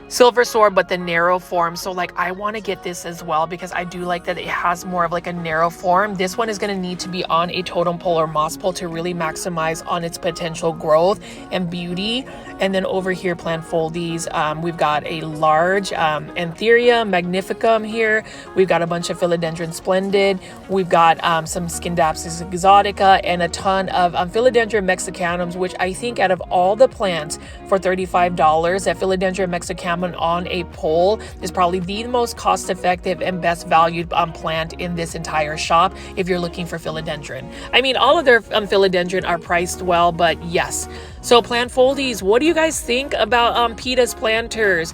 silver sword, but the narrow form. So like, I want to get this as well because I do like that it has more of like a narrow form. This one is going to need to be on a totem pole or moss pole to really maximize on its potential growth and beauty. And then over here, Plant Foldies, we've got a large Antheria magnificum here. We've got a bunch of Philodendron Splendid. We've got some Scindapsus exotica and a ton of Philodendron mexicanums, which I think out of all the plants for $35, that Philodendron mexicanum on a pole is probably the most cost-effective and best valued plant in this entire shop if you're looking for philodendron. I mean, all of their philodendron are priced well, but yes. So Plant Foldies, what do you guys think about Pitas Planters?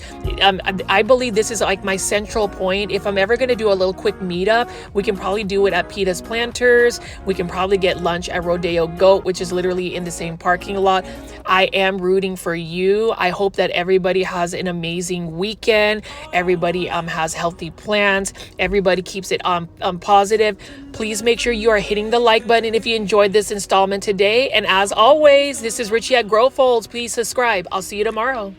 I believe this is like my central point. If I'm ever going to do a little quick meetup, we can probably do it at Pitas Planters. We can probably get lunch at Rodeo Goat, which is literally in the same parking lot. I am rooting for you. I hope that everybody has an amazing weekend. Everybody has healthy plans. Everybody keeps it positive. Please make sure you are hitting the like button if you enjoyed this installment today. And as always, this is Richie at Grow Folds. Please subscribe. I'll see you tomorrow.